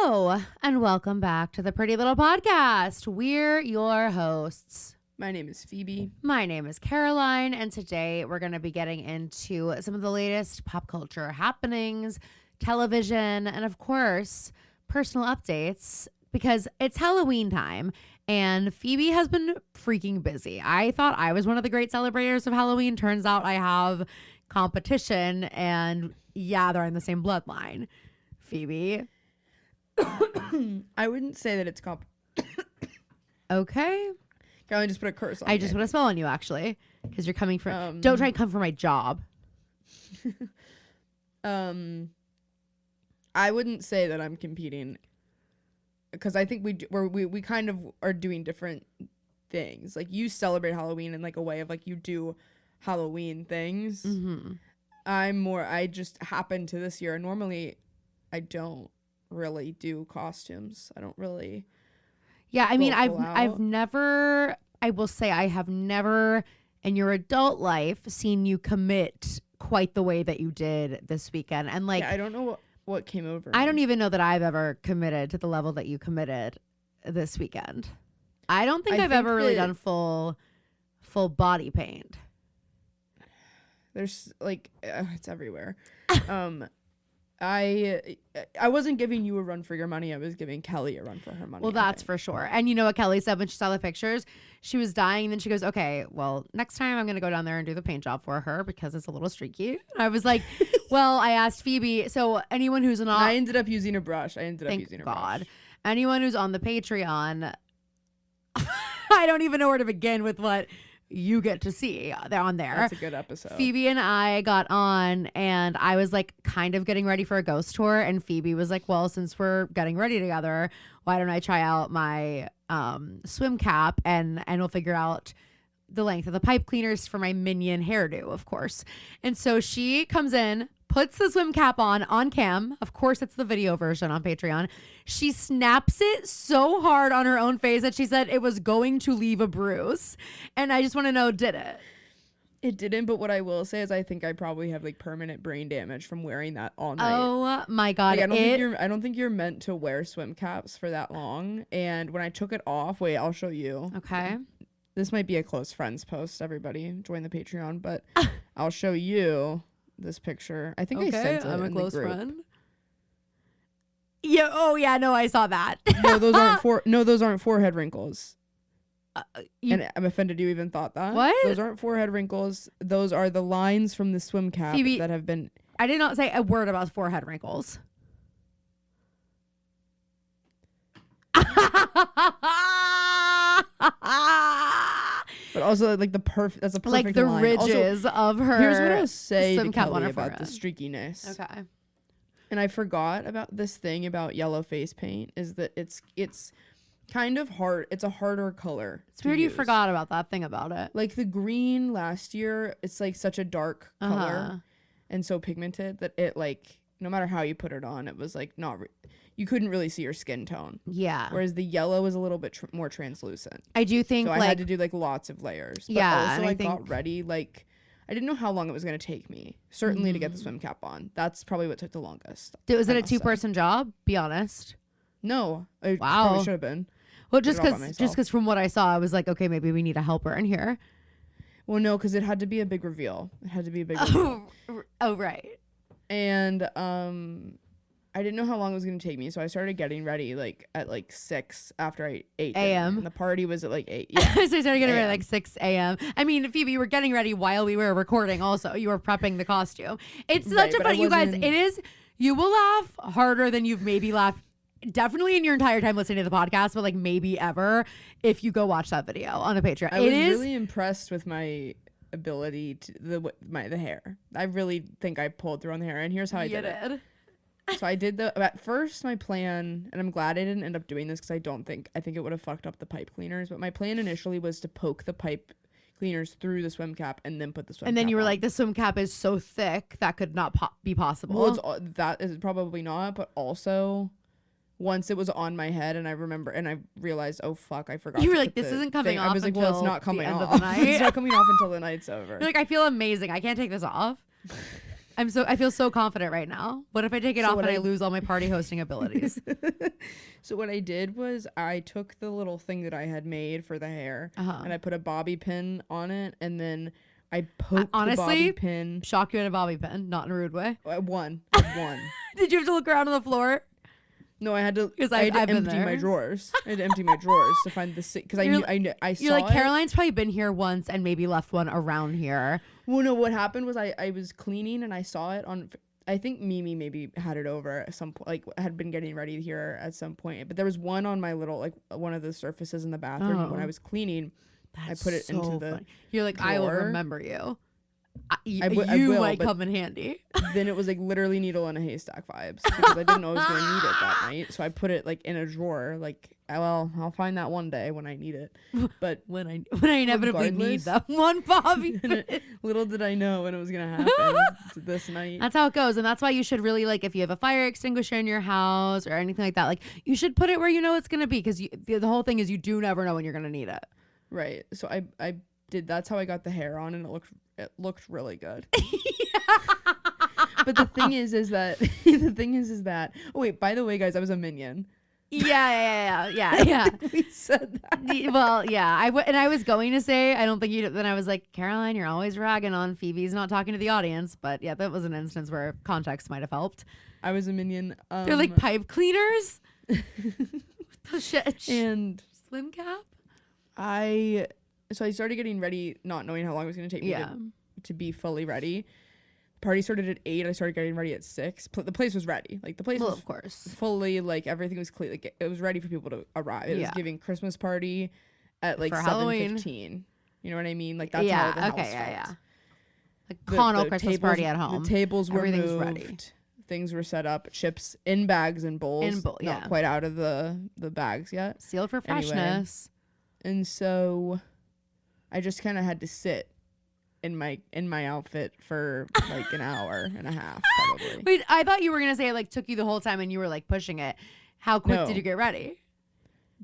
Hello, and welcome back to the Pretty Little Podcast. We're your hosts. My name is Phoebe. My name is Caroline, and today we're going to be getting into some of the latest pop culture happenings, television, and of course, personal updates, because it's Halloween time, and Phoebe has been freaking busy. I thought I was one of the great celebrators of Halloween. Turns out I have competition, and yeah, they're in the same bloodline. Phoebe. I wouldn't say that it's Okay. Caroline just put a curse on I me. just put a spell on you, actually, because you're coming for. Don't try and come for my job. I wouldn't say that I'm competing, because I think we kind of are doing different things. Like, you celebrate Halloween in like a way of like you do Halloween things. Mm-hmm. I just happened to this year. Normally, I don't really do costumes. I don't really. Yeah, I mean, I've never in your adult life seen you commit quite the way that you did this weekend. And like, yeah, I don't know what came over I me. don't even know that I've ever committed to the level that you committed this weekend. I don't think I've ever really done full body paint. There's like it's everywhere. I wasn't giving you a run for your money. I was giving Kelly a run for her money. Well, that's for sure. And you know what Kelly said when she saw the pictures? She was dying, and then she goes, okay, well, next time I'm going to go down there and do the paint job for her because it's a little streaky. I was like, well, I asked Phoebe, so anyone who's not... I ended up using a brush. Thank God. Anyone who's on the Patreon, I don't even know where to begin with what you get to see. They're on there. That's a good episode. Phoebe and I got on, and I was like kind of getting ready for a ghost tour, and Phoebe was like, well, since we're getting ready together, why don't I try out my swim cap, and we'll figure out the length of the pipe cleaners for my minion hairdo, of course. And so she comes in, puts the swim cap on cam. Of course, it's the video version on Patreon. She snaps it so hard on her own face that she said it was going to leave a bruise. And I just want to know, did it? It didn't, but what I will say is I think I probably have like permanent brain damage from wearing that all night. Oh my God. Like, I don't think you're meant to wear swim caps for that long. And when I took it off, wait, I'll show you. Okay. This might be a close friends post. Everybody join the Patreon, but I'll show you this picture. I think I sent it. I'm a in close the group. friend. Yeah. Oh yeah. No, I saw that. No, those aren't forehead wrinkles. And I'm offended you even thought that. What? Those aren't forehead wrinkles. Those are the lines from the swim cap Phoebe, that have been. I did not say a word about forehead wrinkles. But also like that's a perfect like the line. ridges Also, of her. here's what I'll say swim to cap on Kelly her about the forehead. streakiness. Okay. And I forgot about this thing about yellow face paint is that it's kind of hard. It's a harder color. It's weird you forgot about that thing about it. Like the green last year, it's like such a dark color and so pigmented that it like no matter how you put it on, it was like you couldn't really see your skin tone. Yeah. Whereas the yellow was a little bit more translucent. I do think so like I had to do like lots of layers. But yeah. Also I got ready like. I didn't know how long it was going to take me, certainly to get the swim cap on. That's probably what took the longest. Was it a 2-person job? Be honest. No. It probably should have been. Well, just because from what I saw, I was like, okay, maybe we need a helper in here. Well, no, because it had to be a big reveal. Reveal. Oh, right. And I didn't know how long it was going to take me, so I started getting ready like at like 6 after I ate a.m. And the party was at like 8. Yeah. So I started getting ready at like 6 a.m. I mean, Phoebe, you were getting ready while we were recording also. You were prepping the costume. It's such a fun, you guys, it is, you will laugh harder than you've maybe laughed definitely in your entire time listening to the podcast, but like maybe ever if you go watch that video on the Patreon. I was really impressed with my ability to the hair. I really think I pulled through on the hair, and here's how I did it. So I did at first my plan, and I'm glad I didn't end up doing this because I think it would have fucked up the pipe cleaners, but my plan initially was to poke the pipe cleaners through the swim cap and then put the swim cap on. And then you were like, the swim cap is so thick that could not be possible. Well, that is probably not, but also once it was on my head and I realized, oh fuck, I forgot. You were like, this isn't coming off. I was like, well, it's not coming off. Of the night. It's not coming off until the night's over. You're like, I feel amazing. I can't take this off. I feel so confident right now. What if I take it off and I lose all my party hosting abilities? So what I did was I took the little thing that I had made for the hair and I put a bobby pin on it, and then I poked the bobby pin. Shock you at a bobby pin, not in a rude way. One. Did you have to look around on the floor? No, I had to empty my drawers. I had to empty my drawers to find the because I saw You're like, it. Caroline's probably been here once and maybe left one around here. Well, no, what happened was I was cleaning and I saw it on. I think Mimi maybe had it over at some point, like had been getting ready here at some point. But there was one on my little, like one of the surfaces in the bathroom when I was cleaning. That's I put it so into the. Funny. You're like, drawer. I will remember you. I will, might come in handy. Then it was like literally needle in a haystack vibes because I didn't know I was gonna need it that night. So I put it like in a drawer. Like, well, I'll find that one day when I need it. But when I inevitably need that one bobby. Little did I know when it was gonna happen this night. That's how it goes, and that's why you should really, like, if you have a fire extinguisher in your house or anything like that, like you should put it where you know it's gonna be, because the whole thing is you do never know when you're gonna need it. Right. So I did. That's how I got the hair on, and it looked really good. But the thing is that oh wait, by the way, guys, I was a minion. Yeah. We said that. Well, yeah. I was going to say, I don't think you. Then I was like, Caroline, you're always ragging on Phoebe's not talking to the audience. But yeah, that was an instance where context might have helped. I was a minion. They're like pipe cleaners. Shit. And swim cap. So I started getting ready, not knowing how long it was going to take me to be fully ready. Party started at 8. I started getting ready at 6. The place was ready. Like the place was of course fully, like everything was clean. Like it was ready for people to arrive. It was giving Christmas party at like 7:15. You know what I mean? Like that's how the house felt. Like Connell Christmas party at home. The tables were Everything's moved. ready. Things were set up. Chips in bags and bowls. Not quite out of the bags yet. Sealed for freshness. Anyway. And so I just kind of had to sit in my outfit for like an hour and a half probably. Wait, I thought you were gonna say it like took you the whole time and you were like pushing it. How quick did you get ready?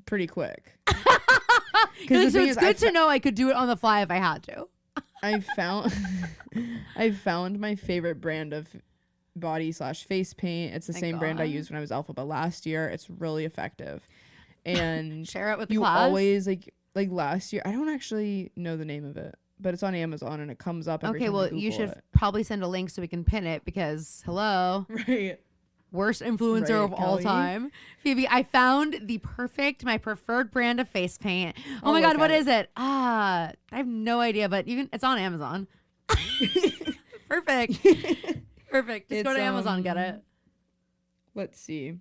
Pretty quick. Like, so it's good to know I could do it on the fly if I had to. I found my favorite brand of body/face paint. It's the same brand I used when I was Alpha last year. It's really effective. And share it with the you class. Always like last year. I don't actually know the name of it, but it's on Amazon and it comes up every time I Google you should it. probably send a link so we can pin it, because hello. Right. Worst influencer of all time. Phoebe, I found my preferred brand of face paint. Oh my God, what is it? I have no idea, but it's on Amazon. Perfect. Just go to Amazon and get it. Let's see.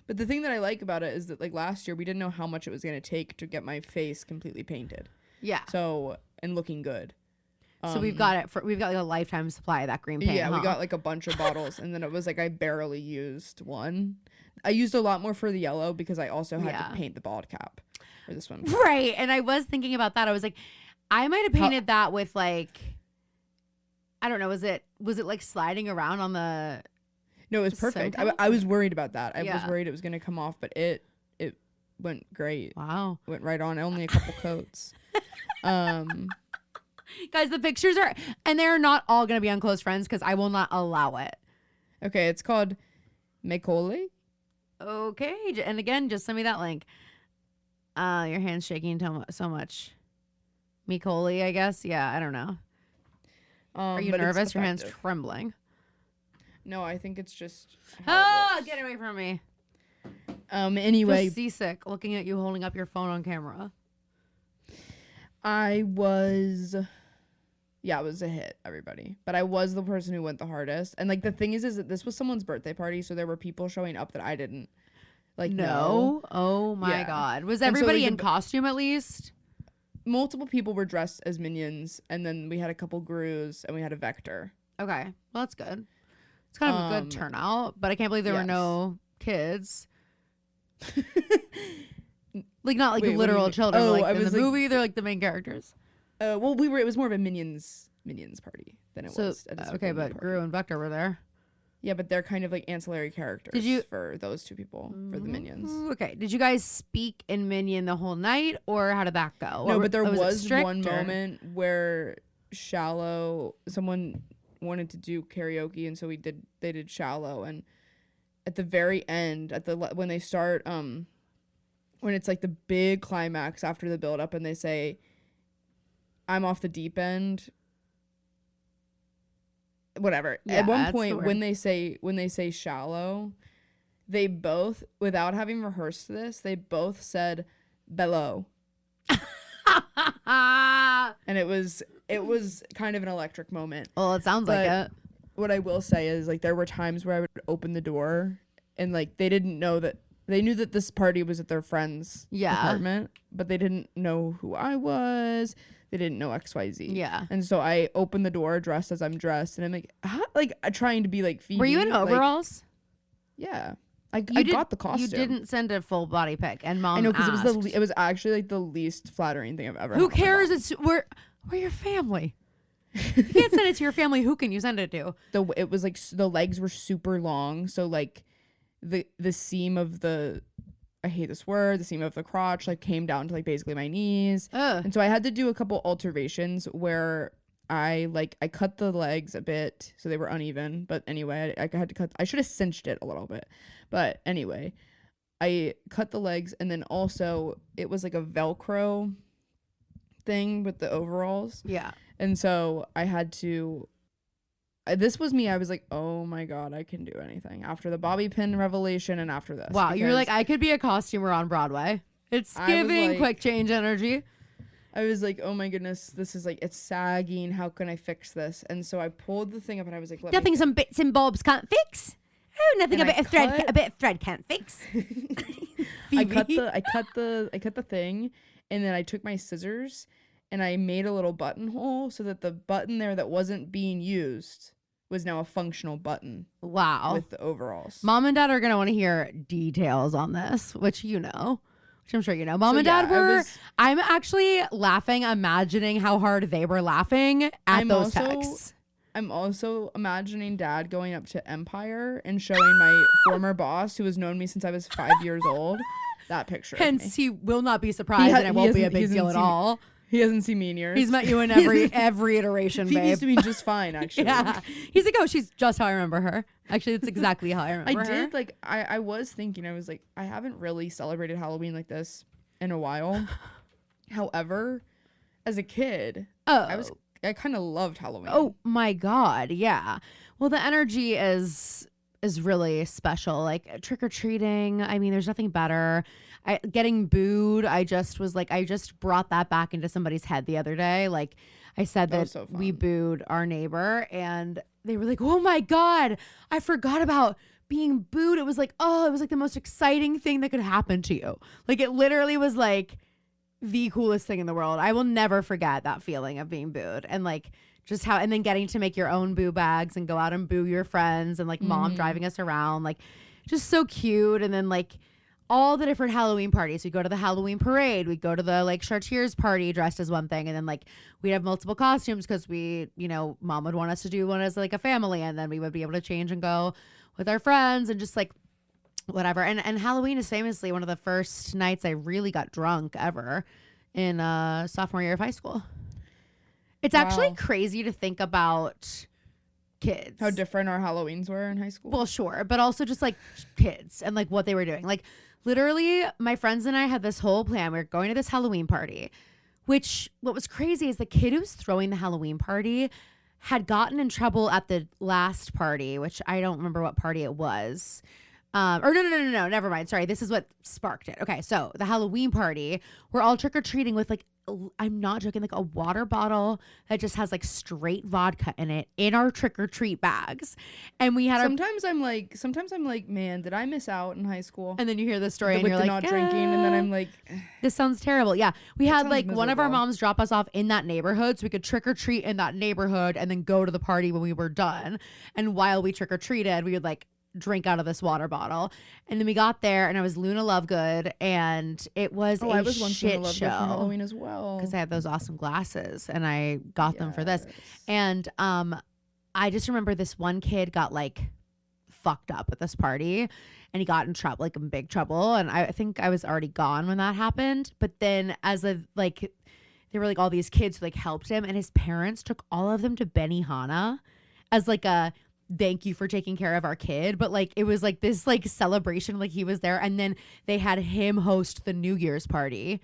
But the thing that I like about it is that like last year we didn't know how much it was going to take to get my face completely painted. Yeah. So, and looking good. So we've got like a lifetime supply of that green paint. Yeah, we got like a bunch of bottles, and then it was like I barely used one. I used a lot more for the yellow because I also had to paint the bald cap for this one. Right, and I was thinking about that. I was like, I might have painted that with like, I don't know, was it like sliding around on the? No, it was perfect. I was worried about that. I was worried it was gonna come off, but it went great. Wow, it went right on. Only a couple coats. Guys, the pictures they're not all going to be on Close Friends because I will not allow it. Okay, it's called Macaulay. Okay, and again, just send me that link. Your hand's shaking so much. Macaulay, I guess. Yeah, I don't know. Are you nervous? Your hand's trembling. No, I think it's just. Get away from me. Anyway. Just seasick looking at you holding up your phone on camera. It was a hit, everybody. But I was the person who went the hardest. And like the thing is that this was someone's birthday party, so there were people showing up that I didn't know. Oh my God. Was everybody in costume at least? Multiple people were dressed as minions, and then we had a couple Grus and we had a Vector. Okay. Well, that's good. It's kind of a good turnout, but I can't believe there were no kids. Like not like literal children. Oh, like in the movie, they're like the main characters. Well, it was more of a minions party than it was. Okay, but Gru and Vector were there. Yeah, but they're kind of like ancillary characters for those two people, for the minions. Okay. Did you guys speak in Minion the whole night, or how did that go? No, but there was one moment where someone wanted to do karaoke, and so they did Shallow. And at the very end, when they start when it's like the big climax after the build up and they say, I'm off the deep end, whatever. Yeah, at one point when they say Shallow, they both, without having rehearsed this, they both said below. And it was kind of an electric moment. Well, it sounds like it. What I will say is, like, there were times where I would open the door and, like, they didn't know that. They knew that this party was at their friend's apartment, but they didn't know who I was. They didn't know XYZ. Yeah. And so I opened the door dressed as I'm dressed, and I'm like, trying to be like Phoebe. Were you in overalls? Like, yeah. I got the costume. You didn't send a full body pic, and Mom. I know, because asked. it was actually like the least flattering thing I've ever. Who cares? We're your family. You can't send it to your family. Who can you send it to? It was like the legs were super long, so like the seam of the, I hate this word, the seam of the crotch like came down to like basically my knees. And so I had to do a couple alterations where I cut the legs a bit so they were uneven, but anyway, I had to cut. I should have cinched it a little bit, but anyway, I cut the legs, and then also it was like a Velcro thing with the overalls. Yeah. And so I had to. This was me. I was like, oh my God, I can do anything after the bobby pin revelation and after this. Wow, you're like, I could be a costumer on Broadway. It's giving like, quick change energy. I was like, oh my goodness, this is like, it's sagging. How can I fix this? And so I pulled the thing up and I was like, nothing some bits and bobs can't fix. Oh, nothing a bit of thread can't fix. I cut the thing, and then I took my scissors and I made a little buttonhole so that the button there that wasn't being used was now a functional button. Wow. With the overalls. Mom and Dad are going to want to hear details on this, which I'm sure you know. Mom and Dad I'm actually laughing, imagining how hard they were laughing at those texts. I'm also imagining Dad going up to Empire and showing my former boss, who has known me since I was 5 years old, that picture. Hence, he will not be surprised, and it won't be a big deal at all. He hasn't seen me in years. He's met you in every iteration, babe. Phoebe's doing just fine, actually. Yeah. He's like, oh, she's just how I remember her. Actually, that's exactly how I remember her. I was thinking, I was like, I haven't really celebrated Halloween like this in a while. However, as a kid, I kind of loved Halloween. Oh my God, yeah. Well, the energy is really special. Like trick-or-treating, I mean, there's nothing better. Getting booed, I just brought that back into somebody's head the other day. Like I said that we booed our neighbor, and they were like, oh my God, I forgot about being booed. It was like the most exciting thing that could happen to you. Like it literally was like the coolest thing in the world. I will never forget that feeling of being booed, and like just and then getting to make your own boo bags and go out and boo your friends, and like Mom driving us around, like just so cute. And then like all the different Halloween parties. We go to the Halloween parade. We go to the like Chartiers party dressed as one thing. And then like we'd have multiple costumes because Mom would want us to do one as like a family. And then we would be able to change and go with our friends and just like whatever. And Halloween is famously one of the first nights I really got drunk ever in sophomore year of high school. It's actually crazy to think about kids. How different our Halloweens were in high school. Well, sure. But also just like kids and like what they were doing. Like literally my friends and I had this whole plan. We were going to this Halloween party, which what was crazy is the kid who was throwing the Halloween party had gotten in trouble at the last party, which I don't remember what party it was. No, never mind. Sorry. This is what sparked it. Okay. So the Halloween party, we're all trick-or-treating with like, I'm not joking, like a water bottle that just has like straight vodka in it in our trick-or-treat bags. And we had sometimes I'm like, man, did I miss out in high school? And then you hear the story and you're like, not drinking. And then I'm like, this sounds terrible. Yeah. We had like miserable. One of our moms drop us off in that neighborhood so we could trick-or-treat in that neighborhood and then go to the party when we were done. And while we trick-or-treated, we would like drink out of this water bottle. And then we got there and I was Luna Lovegood, and it was I was once shit Luna Lovegood show for Halloween as well, because I had those awesome glasses and I got them for this. And I just remember this one kid got like fucked up at this party and he got in trouble, like in big trouble, and I think I was already gone when that happened. But then there were like all these kids who like helped him, and his parents took all of them to Benihana as like a thank you for taking care of our kid, but like it was like this like celebration, like he was there, and then they had him host the New Year's party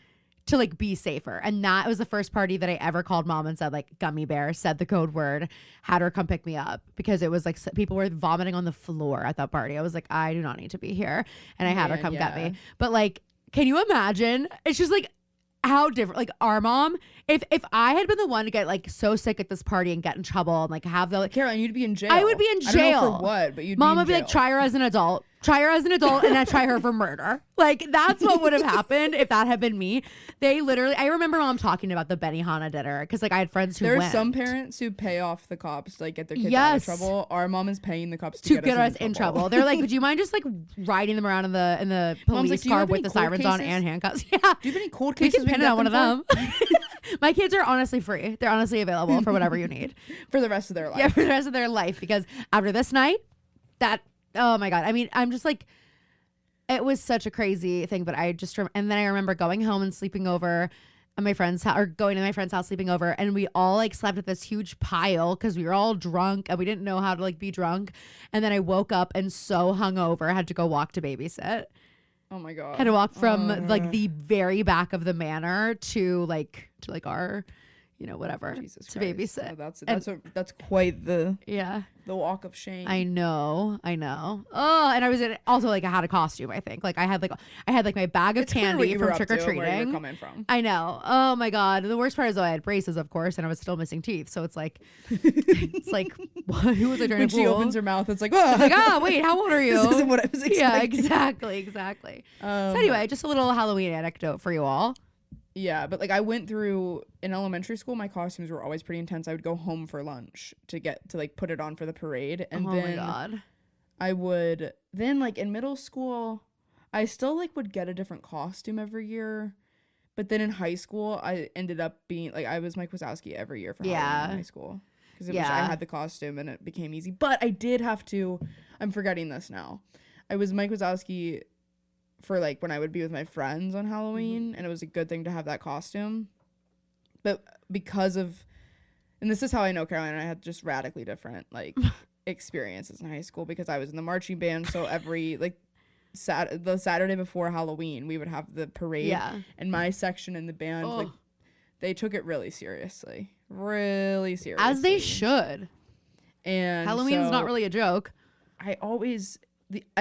to like be safer. And that was the first party that I ever called mom and said like gummy bear, said the code word, had her come pick me up, because it was like people were vomiting on the floor at that party. I was like, I do not need to be here, and I had her come get me. But like, can you imagine? It's just like how different, like our mom, if I had been the one to get like so sick at this party and get in trouble and like have the like, Caroline, you'd be in jail. I would be in jail. I don't know for what, but mom would be be like, try her as an adult, and then try her for murder. Like that's what would have happened if that had been me. They literally, I remember mom talking about the Benihana dinner, because like I had friends who there went. are some parents who pay off the cops to like get their kids out of trouble. Our mom is paying the cops to get us in trouble. They're like, would you mind just like riding them around in the police car with the sirens on and handcuffs? Yeah. Do you have any cold cases? We can pin it on one of them. My kids are honestly free. They're honestly available for whatever you need for the rest of their life. Yeah, for the rest of their life, because after this night, oh my God. I mean, I'm just like, it was such a crazy thing, but I just and then I remember going home and sleeping over at my friend's house, or going to my friend's house, sleeping over, and we all like slept at this huge pile because we were all drunk and we didn't know how to like be drunk. And then I woke up and so hungover, had to go walk to babysit. Oh my God. Had to walk from like the very back of the manor to our, whatever, Jesus to Christ. babysit. That's quite the walk of shame. I know. Oh, and I was also like, I had a costume, I think. Like I had my bag of candy from trick or treating. Coming from. I know. Oh my God. The worst part is I had braces, of course, and I was still missing teeth. So it's like, what? Who was I trying when to fool? she opens her mouth, it's like, wait, how old are you? This isn't what I was expecting. Yeah, exactly. So anyway, just a little Halloween anecdote for you all. Yeah, but like I went through in elementary school, my costumes were always pretty intense. I would go home for lunch to like put it on for the parade, and then my God. I would then like in middle school, I still like would get a different costume every year, but then in high school, I ended up being like I was Mike Wazowski every year for Halloween in high school, because I had the costume and it became easy. But I did have to. I'm forgetting this now. I was Mike Wazowski for like when I would be with my friends on Halloween, and it was a good thing to have that costume. But because of, and this is how I know Caroline and I had just radically different like experiences in high school, because I was in the marching band, so every like the Saturday before Halloween we would have the parade, and my section in the band like they took it really seriously, as they should. And Halloween's not really a joke. I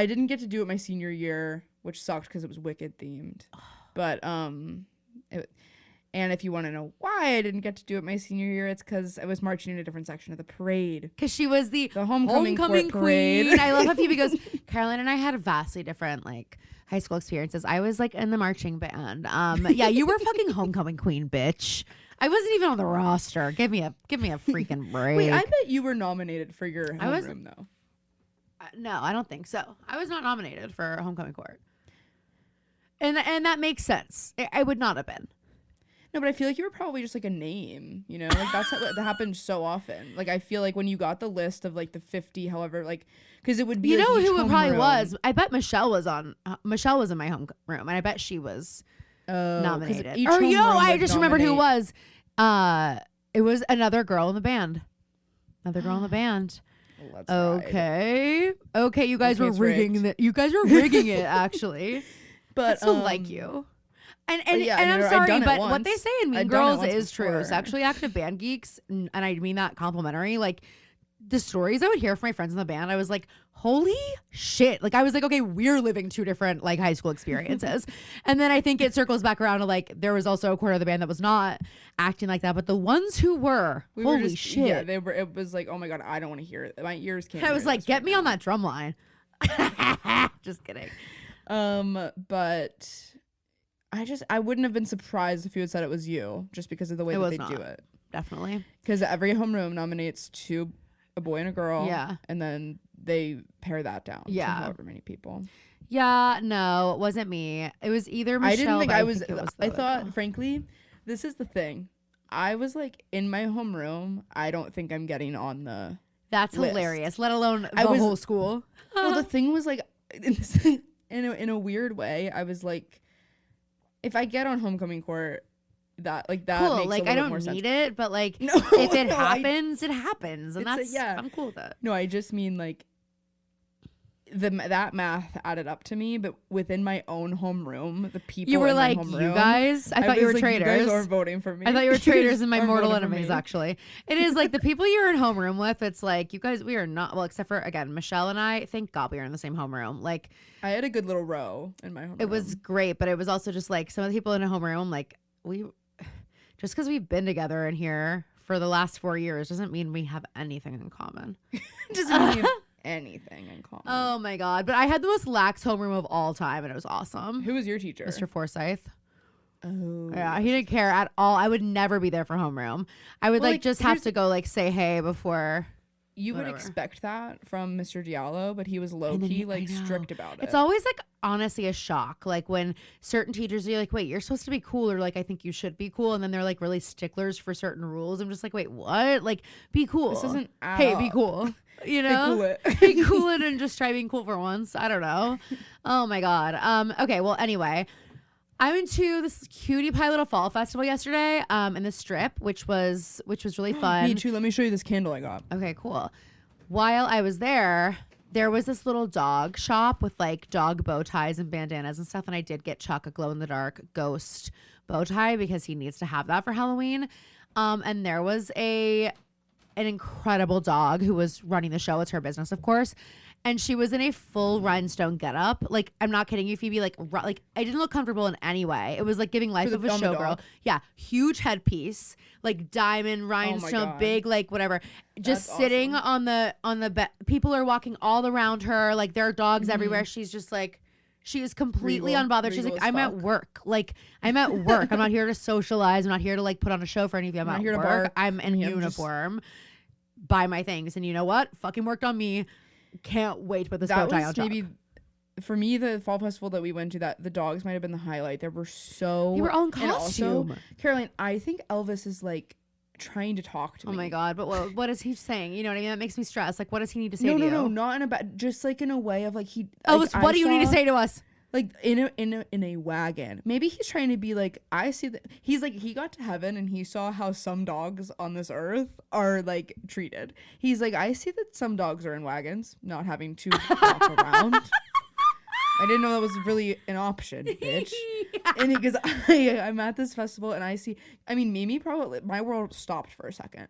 didn't get to do it my senior year, which sucked because it was Wicked themed. But and if you want to know why I didn't get to do it my senior year, it's because I was marching in a different section of the parade. Because she was the homecoming queen. Parade. I love how Phoebe goes, Caroline and I had vastly different like high school experiences. I was like in the marching band. Yeah, you were fucking homecoming queen, bitch. I wasn't even on the roster. Give me a freaking break. Wait, I bet you were nominated for your homeroom though. No, I don't think so. I was not nominated for homecoming court. And that makes sense. I would not have been. No, but I feel like you were probably just like a name, like that happened so often. Like I feel like when you got the list of like the 50, however, like because it would be like who it probably was. I bet Michelle was in my homeroom, and I bet she was nominated. I just remembered who it was. It was another girl in the band. Okay, you guys were rigging it. You guys were rigging it, actually. But I still like you. And I'm sorry, but what they say in Mean Girls is true. Sexually active band geeks, and I mean that complimentary. Like the stories I would hear from my friends in the band, I was like, holy shit. Like I was like, okay, we're living two different like high school experiences. And then I think it circles back around to like there was also a quarter of the band that was not acting like that, but the ones who were, holy shit. Yeah, they were. It was like, oh my God, I don't want to hear it. My ears can't. I was like, get me on that drum line. Just kidding. But I wouldn't have been surprised if you had said it was you, just because of the way that they do it. Definitely. Because every homeroom nominates a boy and a girl. Yeah. And then they pare that down. Yeah. To however many people. Yeah. No, it wasn't me. It was either Michelle. I didn't think I was. I thought, frankly, this is the thing. I was like in my homeroom. I don't think I'm getting on the. That's list. Hilarious. Let alone the whole school. Well, the thing was like, in a weird way, I was like, if I get on homecoming court, that like that cool. makes Like a little I bit don't more sense. need it, but like No, if it no, happens, it happens, and that's yeah. I'm cool with it. No, I just mean like that math added up to me, but within my own homeroom, the people You were in like, my you homeroom, guys. I thought you were like, traitors. You guys aren't voting for me. I thought you were traitors and my Aren't mortal voting for enemies. me. Actually, it is like the people you're in homeroom with. It's like you guys. We are not well, except for again Michelle and I. Thank God we are in the same homeroom. Like I had a good little row in my homeroom. it was great, but it was also just like some of the people in a homeroom. Like we, just because we've been together in here for the last 4 years doesn't mean we have anything in common. Doesn't mean you have anything in common. Oh my God. But I had the most lax homeroom of all time and it was awesome. Who was your teacher? Mr. Forsyth. Oh. Yeah, he didn't care at all. I would never be there for homeroom. I would Well, like just have to go like say hey before. You would whatever. expect that from Mr. Diallo, but he was And low then key I like know. strict about it. It's always like honestly a shock. Like when certain teachers are like, wait, you're supposed to be cool, or like I think you should be cool, and then they're like really sticklers for certain rules. I'm just like, wait, what? Like be cool. This isn't Hey, be up. cool. You know? Cool it. Be cool it and just try being cool for once. I don't know. Oh my God. Okay, well anyway. I went to this cutie pie little fall festival yesterday, in the Strip, which was really fun. Me too. Let me show you this candle I got. Okay, cool. While I was there was this little dog shop with like dog bow ties and bandanas and stuff. And I did get Chuck a glow in the dark ghost bow tie because he needs to have that for Halloween. And there was an incredible dog who was running the show. It's her business, of course. And she was in a full rhinestone getup. Like, I'm not kidding you, Phoebe. Like I didn't look comfortable in any way. It was like giving life of a showgirl. Yeah, huge headpiece, like diamond rhinestone, big, like whatever. Just That's sitting awesome. on the bed. People are walking all around her. Like there are dogs everywhere. She's just like. She is completely unbothered. She's like, I'm at work. Like, I'm at work. I'm not here to socialize. I'm not here to like put on a show for any of you. I'm not at here to work. bark. I'm in uniform. Buy my things. And you know what? Fucking worked on me. Can't wait to put this bow tie on top. Maybe for me, the fall festival that we went to, that the dogs might have been the highlight. They were They were all in and also, costume. Caroline, I think Elvis is like trying to talk to me. Oh my God. But what is he saying? You know what I mean? That makes me stress. Like, what does he need to say No, to you? no, not in a bad, just like in a way of like he. Elvis, like, what do you need to say to us? Like in a wagon. Maybe he's trying to be like, I see that he's like, he got to heaven and he saw how some dogs on this earth are like treated. He's like, I see that some dogs are in wagons, not having to walk around. I didn't know that was really an option, bitch. And because I'm at this festival and I see, I mean, Mimi probably, my world stopped for a second.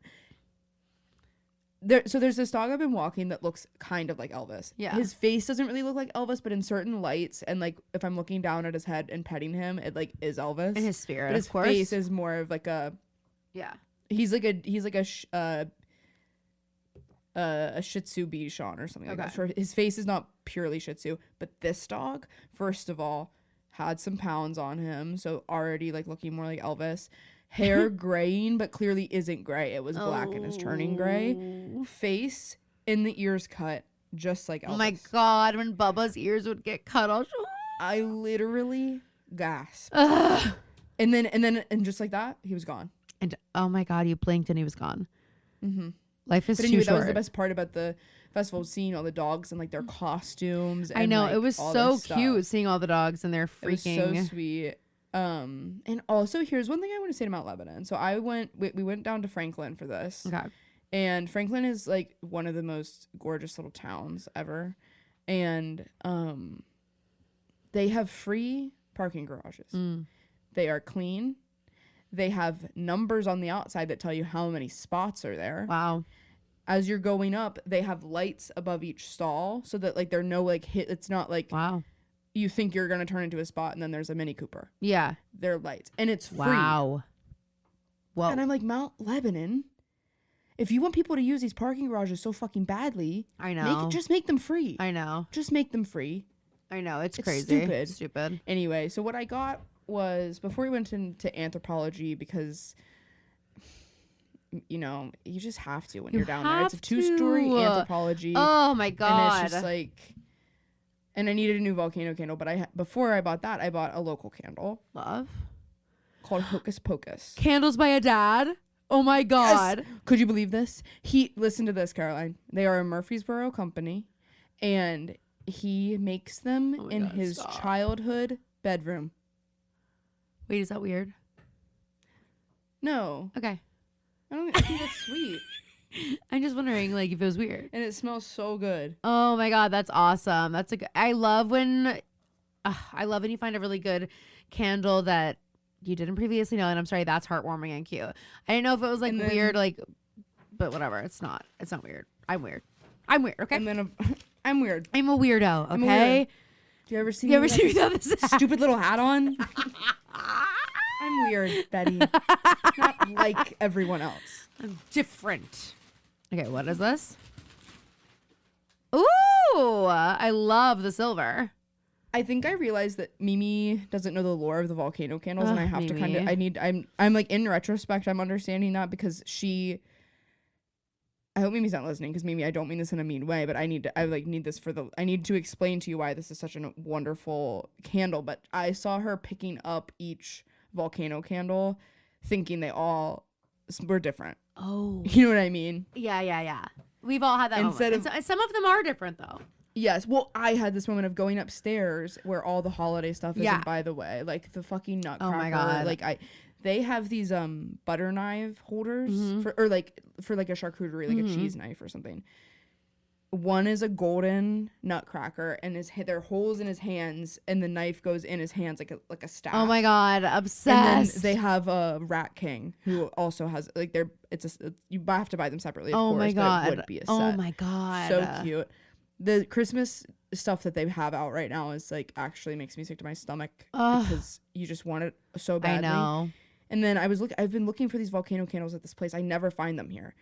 So there's this dog I've been walking that looks kind of like Elvis. Yeah. His face doesn't really look like Elvis, but in certain lights and like if I'm looking down at his head and petting him, it like is Elvis. In his spirit, but his of course. face is more of like a. Yeah. He's like a Shih Tzu Bichon or something like that. So his face is not purely Shih Tzu, but this dog, first of all, had some pounds on him, so already like looking more like Elvis. Hair graying, but clearly isn't gray. It was black and is turning gray. Face in the ears cut, just like Elvis. Oh my God. When Bubba's ears would get cut off. I literally gasped. Ugh. And just like that, he was gone. And oh my God, you blinked and he was gone. Mm-hmm. Life is But too anyway, short. that was the best part about the festival, seeing all the dogs and like their costumes. And, I know, like, it was all so their stuff. cute seeing all the dogs and their freaking. It was so sweet. And also here's one thing I want to say to Mount Lebanon. So we went down to Franklin for this. Okay. And Franklin is like one of the most gorgeous little towns ever. And they have free parking garages. They are clean. They have numbers on the outside that tell you how many spots are there. Wow. As you're going up, they have lights above each stall so that like there are no like hit. It's not like Wow. you think you're going to turn into a spot and then there's a Mini Cooper. Yeah. They're lights. And it's free. Wow. Well, And I'm like, Mount Lebanon, if you want people to use these parking garages so fucking badly, I know. just make them free. I know. Just make them free. I know. It's crazy. Stupid. Anyway, so what I got was, before we went into anthropology, because, you know, you just have to when you're down there. It's a 2-story anthropology. Oh my God. And it's just like, and I needed a new volcano candle, but before I bought that, I bought a local candle. Love. Called Hocus Pocus. Candles by a dad. Oh my God. Yes. Could you believe this? Listen to this, Caroline. They are a Murfreesboro company, and he makes them in his childhood bedroom. Wait, is that weird? No. Okay. I think that's sweet. I'm just wondering, like, if it was weird. And it smells so good. Oh my God, that's awesome. I love when you find a really good candle that you didn't previously know. And I'm sorry, that's heartwarming and cute. I didn't know if it was like weird, like, but whatever. It's not weird. I'm weird. Okay. And then I'm weird. I'm a weirdo. Okay. Do you ever see me without this stupid little hat on? I'm weird, Betty. Not like everyone else. I'm different. Okay, what is this? Ooh, I love the silver. I think I realized that Mimi doesn't know the lore of the volcano candles, and I have Mimi. to I'm like, in retrospect, I'm understanding that because I hope Mimi's not listening, because Mimi, I don't mean this in a mean way, but I need to explain to you why this is such a wonderful candle. But I saw her picking up each volcano candle thinking they all were different. Oh. You know what I mean? Yeah. We've all had that moment. Some of them are different, though. Yes. Well, I had this moment of going upstairs where all the holiday stuff is. And by the way, like the fucking nutcracker. Oh my God. Like they have these butter knife holders for a charcuterie, like a cheese knife or something. One is a golden nutcracker, and there are holes in his hands, and the knife goes in his hands like a staff. Oh my God, obsessed. And then they have a Rat King who also has you have to buy them separately. Of course, my God, but it would be a set. Oh my God, so cute. The Christmas stuff that they have out right now is like actually makes me sick to my stomach because you just want it so badly. I know. And then I've been looking for these volcano candles at this place. I never find them here.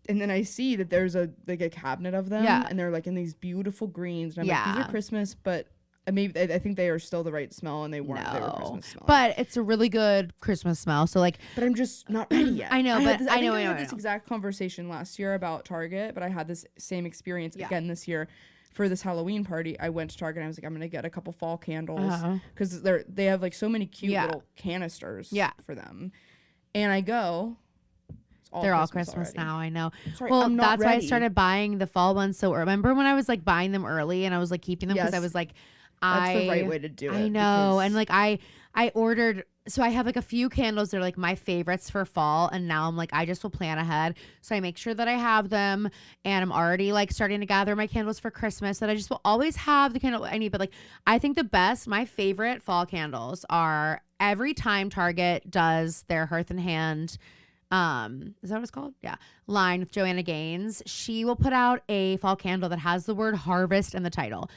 And then I see that there's a cabinet of them, and they're like in these beautiful greens. And I'm like, these are Christmas, but maybe I think they are still the right smell, and they weren't. They were Christmas smell. But it's a really good Christmas smell. So like, but I'm just not ready yet. I know, but I know. I had this exact conversation last year about Target, but I had this same experience again this year. For this Halloween party, I went to Target and I was like, I'm gonna get a couple fall candles because they have like so many cute little canisters for them. And I go. They're all Christmas now. I know. Sorry, well, I'm not that's ready. why I started buying the fall ones. So remember when I was like buying them early and I was like keeping them because I was like, that's the right way to do it. I know. And like I ordered. So I have like a few candles that are like my favorites for fall, and now I'm like, I just will plan ahead. So I make sure that I have them, and I'm already like starting to gather my candles for Christmas, that I just will always have the candle I need. But like, I think my favorite fall candles are every time Target does their Hearth and Hand, is that what it's called? Yeah. Line with Joanna Gaines. She will put out a fall candle that has the word harvest in the title.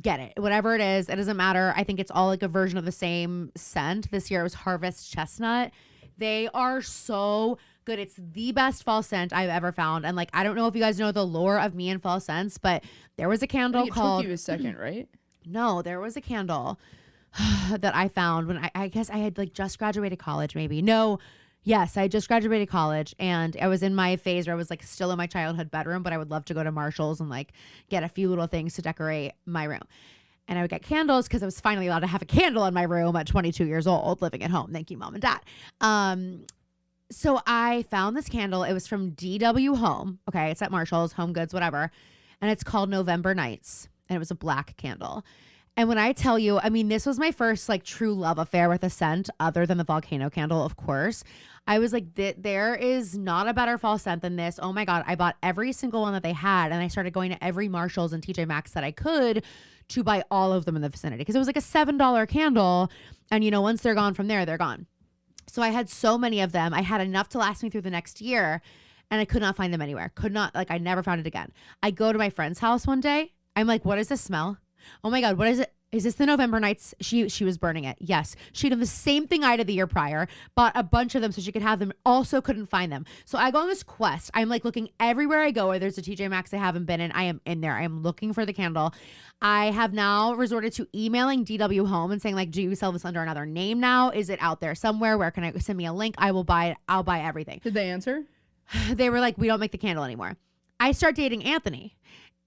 Get it. Whatever it is, it doesn't matter. I think it's all like a version of the same scent. This year it was Harvest Chestnut. They are so good. It's the best fall scent I've ever found. And like, I don't know if you guys know the lore of me and fall scents, but there was a candle called. It took you a second, right? No, there was a candle that I found when I guess I had like just graduated college, maybe. No. Yes, I just graduated college, and I was in my phase where I was like still in my childhood bedroom, but I would love to go to Marshall's and like get a few little things to decorate my room. And I would get candles because I was finally allowed to have a candle in my room at 22 years old, living at home. Thank you, Mom and Dad. So I found this candle. It was from DW Home. Okay, it's at Marshall's, Home Goods, whatever. And it's called November Nights, and it was a black candle. And when I tell you, I mean, this was my first like true love affair with a scent other than the volcano candle, of course. I was like, there is not a better fall scent than this. Oh my God. I bought every single one that they had. And I started going to every Marshall's and TJ Maxx that I could to buy all of them in the vicinity. Because it was like a $7 candle. And, you know, once they're gone from there, they're gone. So I had so many of them. I had enough to last me through the next year. And I could not find them anywhere. I never found it again. I go to my friend's house one day. I'm like, what is this smell? Oh my God, what is it? Is this the November Nights? She was burning it. Yes. She'd done the same thing I did the year prior, bought a bunch of them so she could have them, also couldn't find them. So I go on this quest. I'm like looking everywhere I go where there's a TJ Maxx I haven't been in. I am in there. I am looking for the candle. I have now resorted to emailing DW Home and saying like, do you sell this under another name now? Is it out there somewhere? Where can I send me a link? I will buy it. I'll buy everything. Did they answer? They were like, we don't make the candle anymore. I start dating Anthony.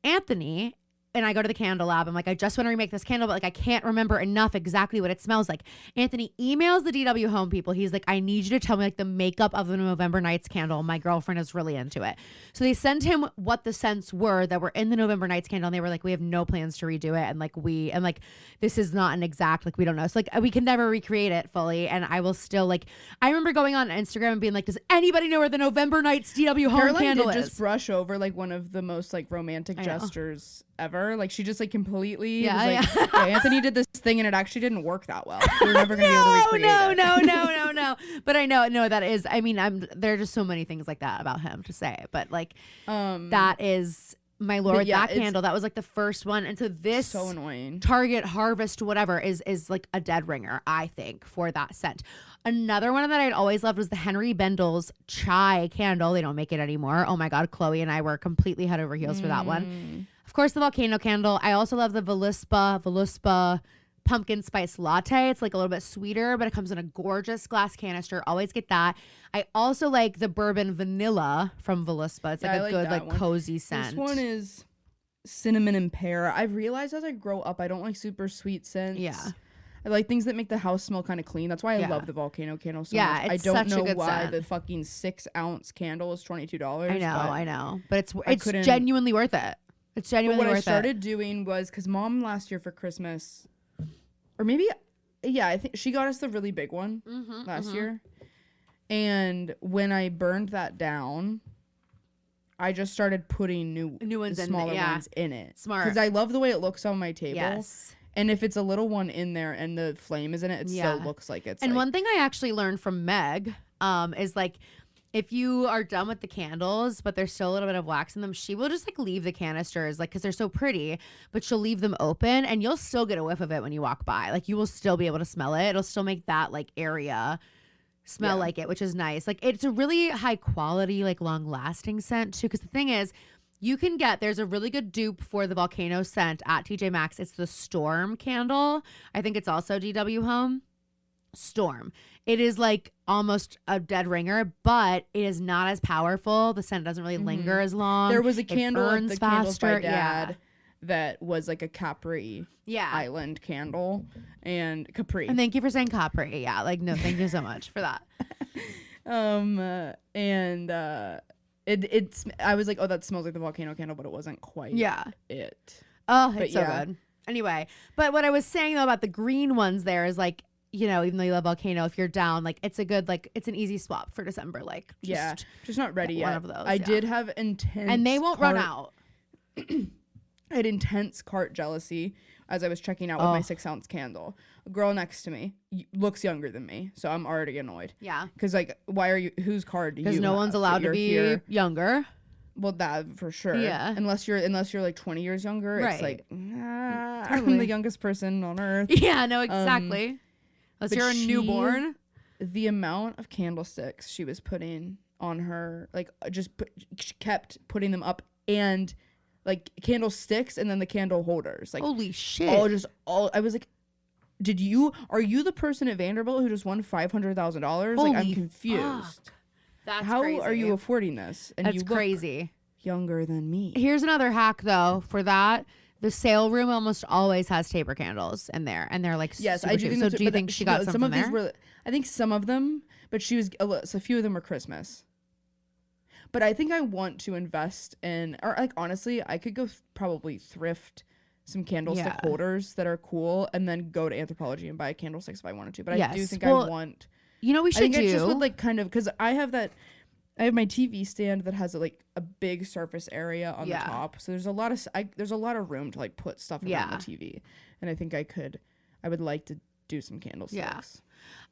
Anthony and I go to the candle lab. I'm like, I just want to remake this candle, but like I can't remember enough exactly what it smells like. Anthony emails the DW Home people. He's like, I need you to tell me like the makeup of the November Nights candle. My girlfriend is really into it. So they send him what the scents were that were in the November Nights candle, and they were like, we have no plans to redo it, and like this is not an exact, like we don't know. So like we can never recreate it fully, and I will still like. I remember going on Instagram and being like, does anybody know where the November Nights DW Home Caroline candle did is? just brush over like one of the most like romantic gestures ever. Like she just like completely was like, yeah, Anthony did this thing and it actually didn't work that well. We're never gonna be able to recreate it. No. But I know that is. I mean, there are just so many things like that about him to say. But like, that is. My lord, that candle, that was like the first one. And so this so annoying Target Harvest whatever is like a dead ringer, I think, for that scent. Another one that I'd always loved was the Henry Bendel's chai candle. They don't make it anymore. Oh my god, Chloe and I were completely head over heels for that one. Of course, the volcano candle. I also love the Voluspa pumpkin spice latte. It's like a little bit sweeter, but it comes in a gorgeous glass canister. Always get that. I also like the bourbon vanilla from Voluspa. It's like a good like cozy scent. This one is cinnamon and pear. I've realized as I grow up, I don't like super sweet scents. Yeah. I like things that make the house smell kind of clean. That's why I love the volcano candle so much. It's I don't such a know good why scent. the fucking 6-ounce candle is $22. I know. But it's genuinely worth it. It's genuinely worth it. What I started doing was, because Mom last year for Christmas, or maybe, yeah, I think she got us the really big one last year. And when I burned that down, I just started putting new ones, smaller ones in it. Smart. Because I love the way it looks on my table. Yes. And if it's a little one in there and the flame is in it, it still looks like it's. And like, one thing I actually learned from Meg is like, if you are done with the candles, but there's still a little bit of wax in them, she will just like leave the canisters, like, because they're so pretty, but she'll leave them open and you'll still get a whiff of it when you walk by. Like you will still be able to smell it. It'll still make that like area smell like it, which is nice. Like it's a really high quality, like long lasting scent too. Because the thing is, there's a really good dupe for the volcano scent at TJ Maxx. It's the Storm candle. I think it's also DW Home. Storm. It is like almost a dead ringer, but it is not as powerful. The scent doesn't really linger as long. There was a candle at the Candles by Dad Yeah. that was like a Capri Island candle and Capri. And thank you for saying Capri. Yeah, like no, thank you so much for that. I was like, oh, that smells like the volcano candle, but it wasn't quite it. Oh, it's so good. Anyway, but what I was saying though about the green ones there is like, you know, even though you love volcano, if you're down, like it's a good, like it's an easy swap for December. Like just not ready yet. One of those. I did have intense, and they won't run out. I had intense cart jealousy as I was checking out with my 6-ounce candle. A girl next to me looks younger than me, so I'm already annoyed. Yeah. Because like, why are you? Whose card do you? Because no one's allowed to be younger. Well, that for sure. Yeah. Unless you're like 20 years younger, it's like totally. I'm the youngest person on earth. Yeah. No. Exactly. Unless you're a newborn. The amount of candlesticks she was putting on her, like she kept putting them up, and like candlesticks and then the candle holders. Like holy shit. I was like, are you the person at Vanderbilt who just won $500,000? Like I'm confused. Fuck. That's How crazy. are you affording this? And that's you look crazy. Younger than me. Here's another hack though for that. The sale room almost always has taper candles in there, and they're like I do. So do you think she got some of there? these were? I think some of them, but so a few of them were Christmas. But I think I want to invest in, or like honestly, I could go probably thrift some candlestick holders that are cool, and then go to Anthropologie and buy candlesticks if I wanted to. But I do think I want. You know, we should I just would like kind of, because I have my TV stand that has like a big surface area on the top, so there's a lot of room to like put stuff around the TV, and I think I would like to do some candlesticks. Yeah.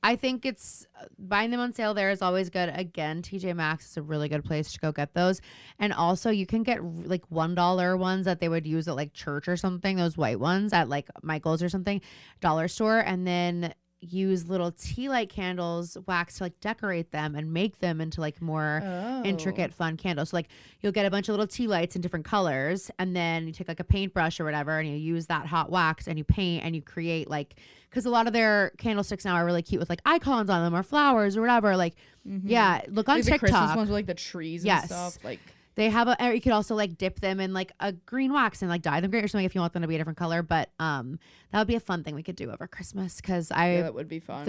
I think it's buying them on sale there is always good. Again, TJ Maxx is a really good place to go get those. And also you can get like $1 ones that they would use at like church or something, those white ones at like Michael's or something, dollar store, and then use little tea light candles, wax to like decorate them and make them into like more intricate fun candles. So like you'll get a bunch of little tea lights in different colors, and then you take like a paintbrush or whatever and you use that hot wax and you paint and you create like, because a lot of their candlesticks now are really cute with like icons on them or flowers or whatever. Like look on like TikTok. The Christmas ones with like the trees and stuff. Like They have or you could also like dip them in like a green wax and like dye them green or something if you want them to be a different color. But that would be a fun thing we could do over Christmas because that would be fun.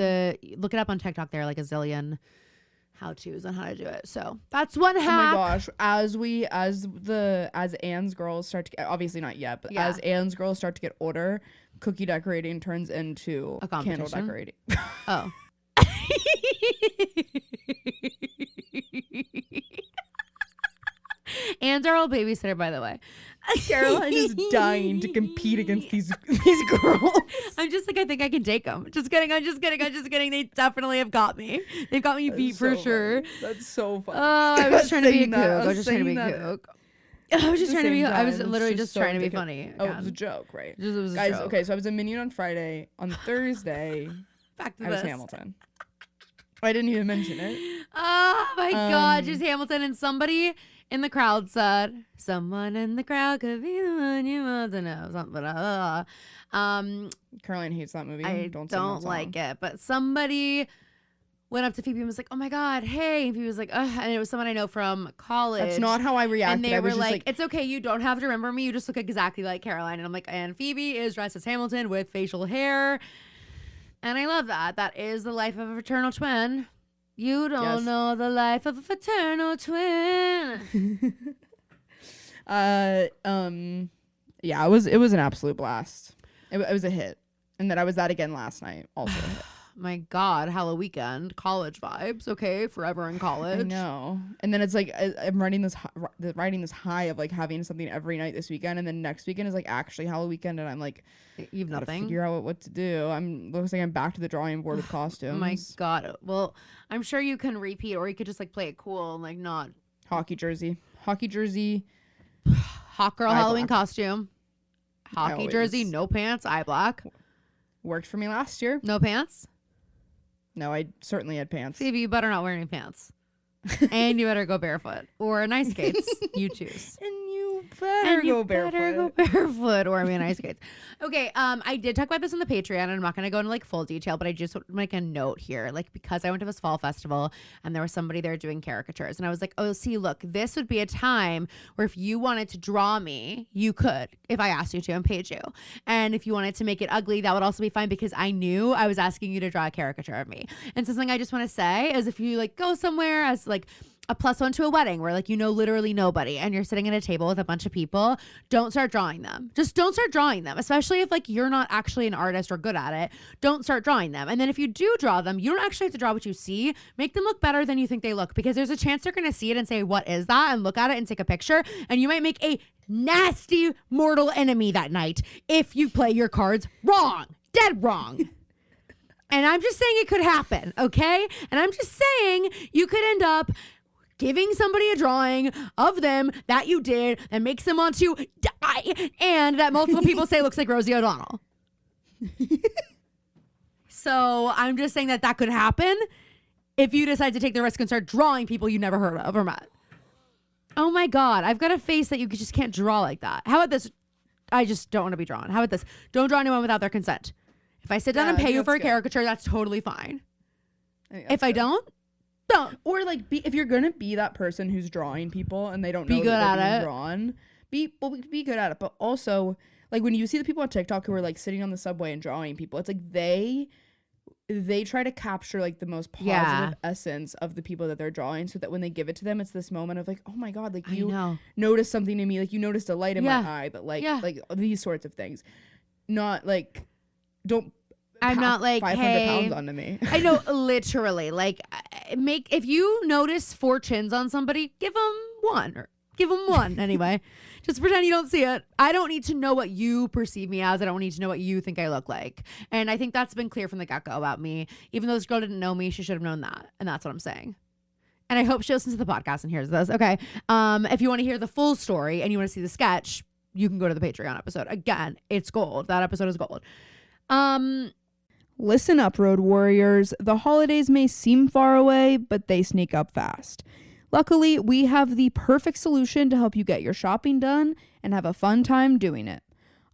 Look it up on TikTok. There are like a zillion how-tos on how to do it. So that's one hack. Oh my gosh! As Anne's girls start to get, obviously not yet, but as Anne's girls start to get older, cookie decorating turns into a candle decorating. Oh. Anne's our old babysitter, by the way. Caroline is dying to compete against these girls. I'm just like, I think I can take them. Just kidding. I'm just kidding. They definitely have got me. They've got me beat for sure. That's so funny. Oh, I was trying to be a kook. I was just trying to be a kook. I was just trying to be. I was literally just trying to be funny. Oh, it was a joke, right? It was a Guys, joke. okay, so I was in Minion on Friday. On Thursday, Back to I was this. Hamilton. I didn't even mention it. Oh my God, just Hamilton, and somebody in the crowd said, "Someone in the crowd could be the one you want to know." Something. Caroline hates that movie. I don't like it, but somebody went up to Phoebe and was like, "Oh my God, hey!" And Phoebe was like, "Ugh," and it was someone I know from college. That's not how I reacted. And they were just like, "It's okay, you don't have to remember me. You just look exactly like Caroline." And I'm like, "And Phoebe is dressed as Hamilton with facial hair." And I love that. That is the life of a fraternal twin. You don't know the life of a fraternal twin. Yeah, it was an absolute blast. It was a hit. And then I was that again last night. Also a hit. My God, Halloween weekend, college vibes. Okay, forever in college. I know. And then it's like I'm riding this high of like having something every night this weekend, and then next weekend is like actually Halloween weekend, and I'm like, you've nothing. Figure out what to do. Looks like I'm back to the drawing board with costumes. Oh my God. Well, I'm sure you can repeat, or you could just like play it cool and like not hockey jersey, hot girl Halloween costume, hockey jersey, no pants, eye black. Worked for me last year. No pants. No, I certainly had pants. Phoebe, you better not wear any pants. And you better go barefoot. Or nice skates. You choose. And you better go barefoot or ice skates. Okay, I did talk about this in the Patreon, and I'm not going to go into like full detail, but I just want to make a note here. Like, because I went to this fall festival and there was somebody there doing caricatures, and I was like, oh, see, look, this would be a time where if you wanted to draw me, you could, if I asked you to and paid you. And if you wanted to make it ugly, that would also be fine, because I knew I was asking you to draw a caricature of me. And so something I just want to say is, if you like go somewhere as like a +1 to a wedding where like, you know, literally nobody, and you're sitting at a table with a bunch of people, don't start drawing them. Just don't start drawing them, especially if like you're not actually an artist or good at it. Don't start drawing them. And then if you do draw them, you don't actually have to draw what you see. Make them look better than you think they look, because there's a chance they're going to see it and say, what is that? And look at it and take a picture. And you might make a nasty mortal enemy that night if you play your cards wrong, dead wrong. And I'm just saying it could happen, okay? And I'm just saying you could end up giving somebody a drawing of them that you did that makes them want to die, and that multiple people say looks like Rosie O'Donnell. So I'm just saying that could happen if you decide to take the risk and start drawing people you never heard of or met. Oh my God, I've got a face that you just can't draw like that. How about this? I just don't want to be drawn. How about this? Don't draw anyone without their consent. If I sit down and pay you for a caricature, that's totally fine. If I don't. Or like, if you're gonna be that person who's drawing people and they don't know be good that at it. Drawn, be good at it. But also, like, when you see the people on TikTok who are like sitting on the subway and drawing people, it's like they try to capture like the most positive essence of the people that they're drawing, so that when they give it to them, it's this moment of like, oh my God, like you noticed something in me, like you noticed a light in my eye, but like these sorts of things. Not like, don't. I'm not like, 500 hey, pounds onto me. I know, literally, like, if you notice 4 chins on somebody, give them one anyway. Just pretend you don't see it. I don't need to know what you perceive me as. I don't need to know what you think I look like. And I think that's been clear from the get-go about me. Even though this girl didn't know me, she should have known that. And that's what I'm saying. And I hope she listens to the podcast and hears this. Okay. If you want to hear the full story and you want to see the sketch, you can go to the Patreon episode. Again, it's gold. That episode is gold. Listen up, Road Warriors. The holidays may seem far away, but they sneak up fast. Luckily, we have the perfect solution to help you get your shopping done and have a fun time doing it.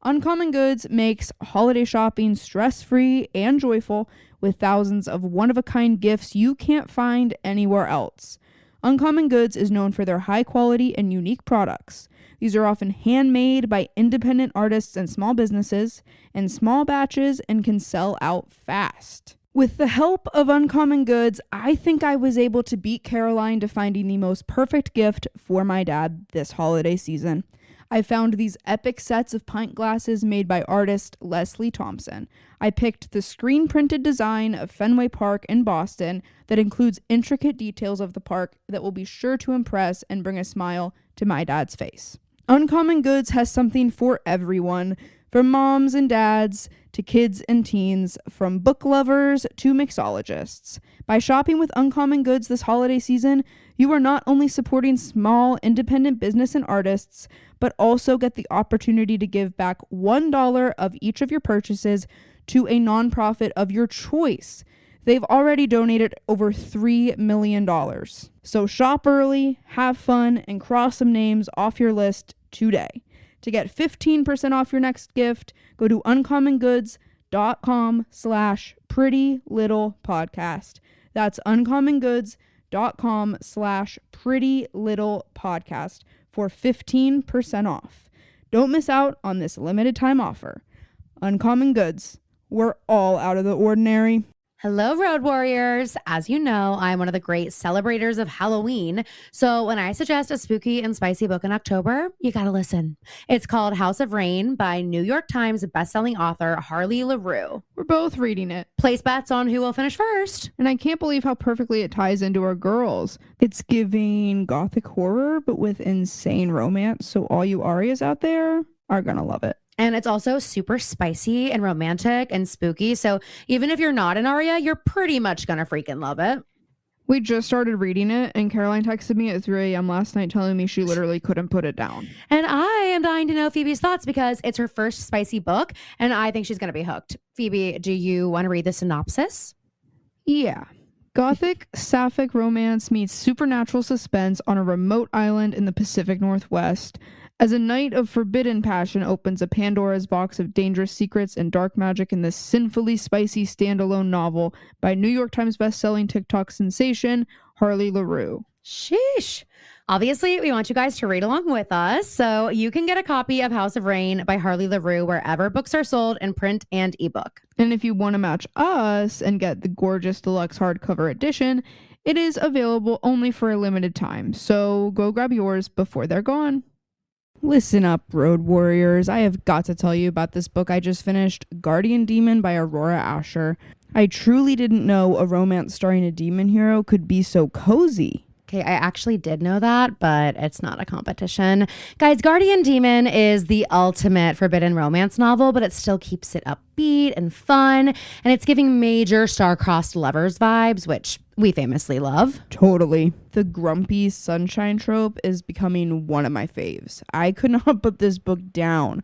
Uncommon Goods makes holiday shopping stress-free and joyful with thousands of one-of-a-kind gifts you can't find anywhere else. Uncommon Goods is known for their high quality and unique products. These are often handmade by independent artists and small businesses in small batches and can sell out fast. With the help of Uncommon Goods, I think I was able to beat Caroline to finding the most perfect gift for my dad this holiday season. I found these epic sets of pint glasses made by artist Leslie Thompson. I picked the screen-printed design of Fenway Park in Boston that includes intricate details of the park that will be sure to impress and bring a smile to my dad's face. Uncommon Goods has something for everyone, from moms and dads to kids and teens, from book lovers to mixologists. By shopping with Uncommon Goods this holiday season, you are not only supporting small independent business and artists, but also get the opportunity to give back $1 of each of your purchases to a nonprofit of your choice. They've already donated over $3 million. So shop early, have fun, and cross some names off your list today. To get 15% off your next gift, go to uncommongoods.com/prettylittlepodcast. That's uncommongoods.com/prettylittlepodcast for 15% off. Don't miss out on this limited time offer. Uncommon Goods. We're all out of the ordinary. Hello, Road Warriors. As you know, I'm one of the great celebrators of Halloween. So when I suggest a spooky and spicy book in October, you gotta listen. It's called House of Rain by New York Times bestselling author Harley LaRue. We're both reading it. Place bets on who will finish first. And I can't believe how perfectly it ties into our girls. It's giving gothic horror, but with insane romance. So all you Arias out there are gonna love it. And it's also super spicy and romantic and spooky. So even if you're not an Aria, you're pretty much gonna freaking love it. We just started reading it, and Caroline texted me at 3 a.m. last night telling me she literally couldn't put it down. And I am dying to know Phoebe's thoughts because it's her first spicy book, and I think she's gonna be hooked. Phoebe, do you want to read the synopsis? Yeah. Gothic, sapphic romance meets supernatural suspense on a remote island in the Pacific Northwest. As a night of forbidden passion opens a Pandora's box of dangerous secrets and dark magic in this sinfully spicy standalone novel by New York Times bestselling TikTok sensation Harley LaRue. Sheesh. Obviously, we want you guys to read along with us, so you can get a copy of House of Rain by Harley LaRue wherever books are sold in print and ebook. And if you want to match us and get the gorgeous deluxe hardcover edition, it is available only for a limited time, so go grab yours before they're gone. Listen up, Road Warriors. I have got to tell you about this book I just finished, Guardian Demon by Aurora Asher. I truly didn't know a romance starring a demon hero could be so cozy. Okay, I actually did know that, but it's not a competition. Guys, Guardian Demon is the ultimate forbidden romance novel, but it still keeps it upbeat and fun, and it's giving major star-crossed lovers vibes, which we famously love. Totally. The grumpy sunshine trope is becoming one of my faves. I could not put this book down.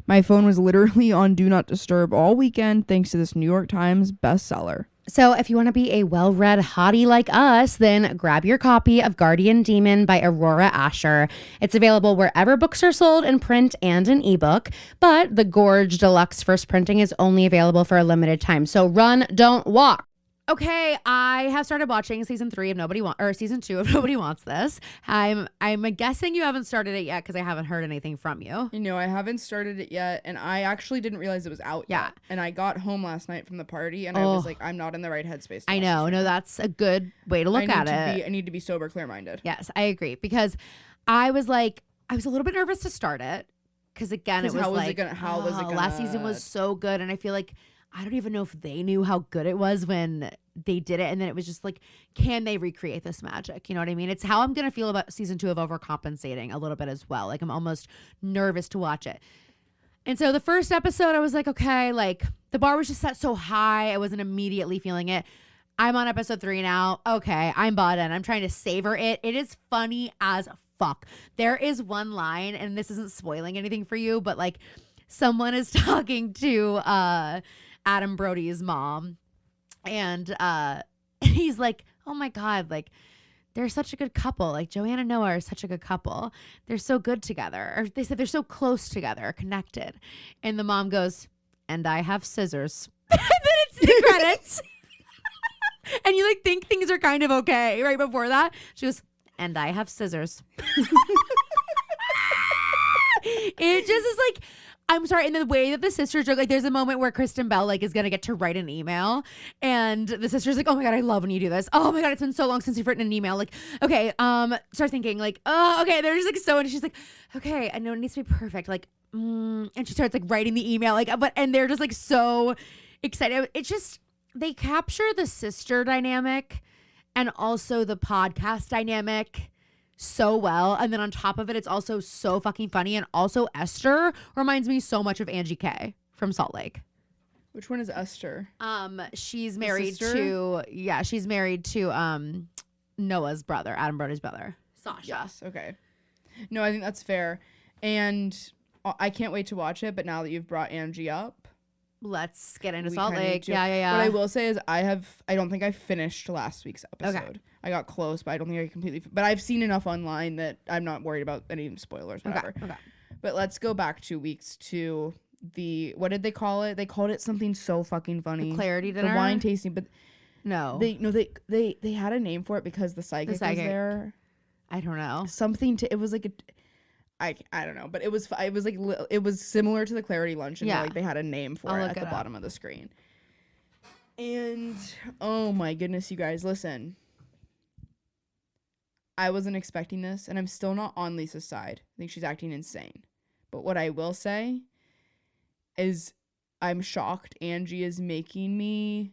My phone was literally on Do Not Disturb all weekend thanks to this New York Times bestseller. So if you want to be a well-read hottie like us, then grab your copy of Guardian Demon by Aurora Asher. It's available wherever books are sold in print and in ebook, but the Gorge Deluxe first printing is only available for a limited time. So run, don't walk. Okay, I have started watching season 2 of Nobody Wants This. I'm guessing you haven't started it yet because I haven't heard anything from you. You know, I haven't started it yet, and I actually didn't realize it was out yet. And I got home last night from the party, and I was like, I'm not in the right headspace. I know. No, that's a good way to look at it. I need to be sober, clear-minded. Yes, I agree, because I was a little bit nervous to start it because again, it was last season was so good, and I feel like I don't even know if they knew how good it was when they did it. And then it was just like, can they recreate this magic? You know what I mean? It's how I'm going to feel about season 2 of Overcompensating a little bit as well. Like I'm almost nervous to watch it. And so the first episode, I was like, okay, like the bar was just set so high. I wasn't immediately feeling it. I'm on episode 3 now. Okay, I'm bought in. I'm trying to savor it. It is funny as fuck. There is one line, and this isn't spoiling anything for you, but like someone is talking to Adam Brody's mom, and he's like, oh my God, like they're such a good couple. Like Joanne and Noah are such a good couple. They're so good together. Or they said they're so close together, connected. And the mom goes, and I have scissors. And then it's the credits. And you like think things are kind of okay right before that. She goes, and I have scissors. It just is like, I'm sorry. And the way that the sisters joke, like there's a moment where Kristen Bell like is going to get to write an email and the sister's like, oh my God, I love when you do this. Oh my God, it's been so long since you've written an email. Like, okay, start thinking like, oh, okay. They're just like, so, and she's like, okay, I know it needs to be perfect. Like, and she starts like writing the email, like, and they're just like so excited. It's just, they capture the sister dynamic and also the podcast dynamic so well, and then on top of it, it's also so fucking funny. And also Esther reminds me so much of Angie K from Salt Lake. Which one is Esther? She's married to she's married to Noah's brother, Adam Brody's brother, Sasha. Yes, okay. No, I think that's fair, and I can't wait to watch it. But now that you've brought Angie up, let's get into Salt Lake. Yeah. What I will say is I don't think I finished last week's episode. Okay. I got close, but I don't think I completely. But I've seen enough online that I'm not worried about any spoilers, whatever. Okay. But let's go back 2 weeks to what did they call it? They called it something so fucking funny. The clarity dinner? The wine tasting, but they had a name for it because the psychic was there. I don't know. It was like I don't know, but it was like it was similar to the clarity lunch, and like they had a name for it at the bottom of the screen. And oh my goodness, you guys, listen. I wasn't expecting this, and I'm still not on Lisa's side. I think she's acting insane. But what I will say is I'm shocked Angie is making me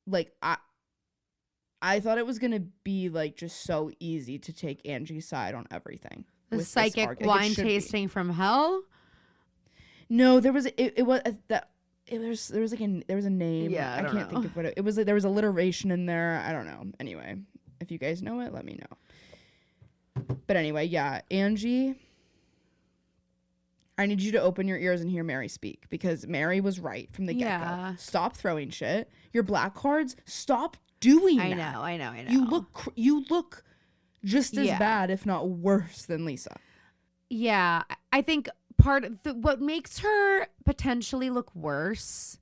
like I thought it was going to be like just so easy to take Angie's side on everything. The psychic wine tasting from hell? No, there was a name. Yeah, I can't think of what it was. Like, there was alliteration in there. I don't know. Anyway, if you guys know it, let me know. But anyway, yeah, Angie, I need you to open your ears and hear Mary speak, because Mary was right from the get-go. Yeah. Stop throwing shit. Your black cards, stop doing that. I know. You look just as bad, if not worse, than Lisa. Yeah, I think what makes her potentially look worse,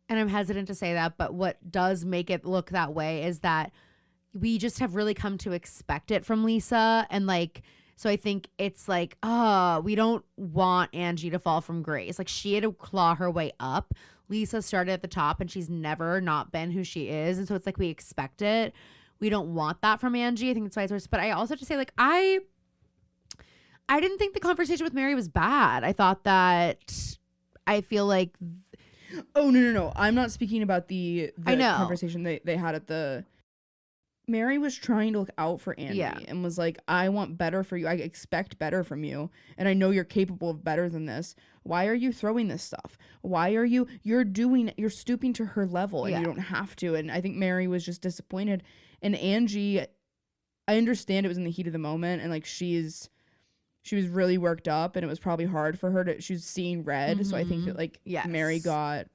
and I'm hesitant to say that, but what does make it look that way is that we just have really come to expect it from Lisa. And like, so I think it's like, we don't want Angie to fall from grace. Like, she had to claw her way up. Lisa started at the top and she's never not been who she is. And so it's like, we expect it. We don't want that from Angie. I think it's vice versa. But I also have to say, like, I didn't think the conversation with Mary was bad. I thought that, I feel like. Oh, no. I'm not speaking about the conversation they had at the. Mary was trying to look out for Andy and was like, I want better for you. I expect better from you. And I know you're capable of better than this. Why are you throwing this stuff? Why are you're stooping to her level, and you don't have to. And I think Mary was just disappointed. And Angie, I understand it was in the heat of the moment, and like she was really worked up, and it was probably hard for her she was seeing red. Mm-hmm. So I think that like Mary got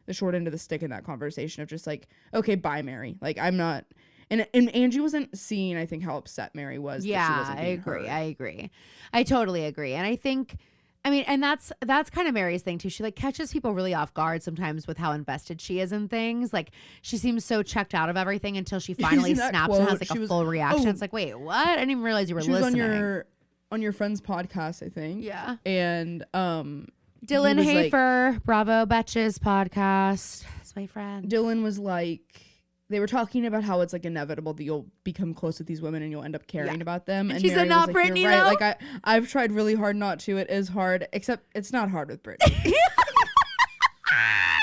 the short end of the stick in that conversation of just like, okay, bye, Mary. Like, I'm not. And Angie wasn't seeing, I think, how upset Mary was. Yeah, that she wasn't being I agree. heard. I totally agree. And I think, I mean, and that's kind of Mary's thing too. She like catches people really off guard sometimes with how invested she is in things. Like, she seems so checked out of everything until she finally snaps and has like a full reaction. It's like, wait, what? I didn't even realize you were listening. She was on your friend's podcast, I think. Yeah. And Dylan Hafer, like, Bravo Betches podcast. That's my friend. Dylan was like, they were talking about how it's like inevitable that you'll become close with these women and you'll end up caring about them. And she said, not like, Brittany, right. Like, I've tried really hard not to. It is hard, except it's not hard with Brittany.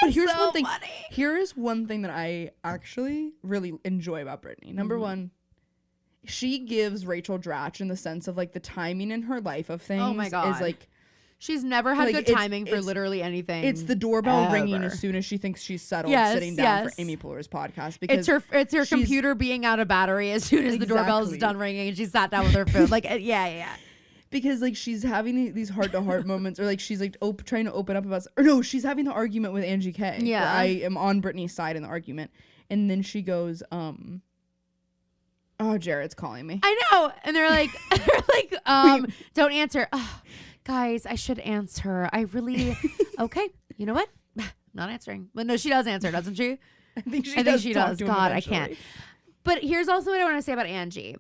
But here's one thing. Funny. Here is one thing that I actually really enjoy about Brittany. Number one, she gives Rachel Dratch in the sense of like the timing in her life of things. Oh my God. Is like, she's never had good timing for literally anything. It's the doorbell ringing as soon as she thinks she's settled sitting down for Amy Poehler's podcast. Because it's her computer being out of battery as soon as the doorbell's done ringing and she sat down with her food. Like, yeah. Because like she's having these heart-to-heart moments, or like she's like trying to open up about, or no, she's having the argument with Angie K. Yeah, where I am on Brittany's side in the argument, and then she goes, "Oh, Jared's calling me." I know, and they're like, don't answer. Oh, guys, I should answer. I really okay. You know what? Not answering. But no, she does answer, doesn't she? I think she does. God, I can't. But here's also what I want to say about Angie.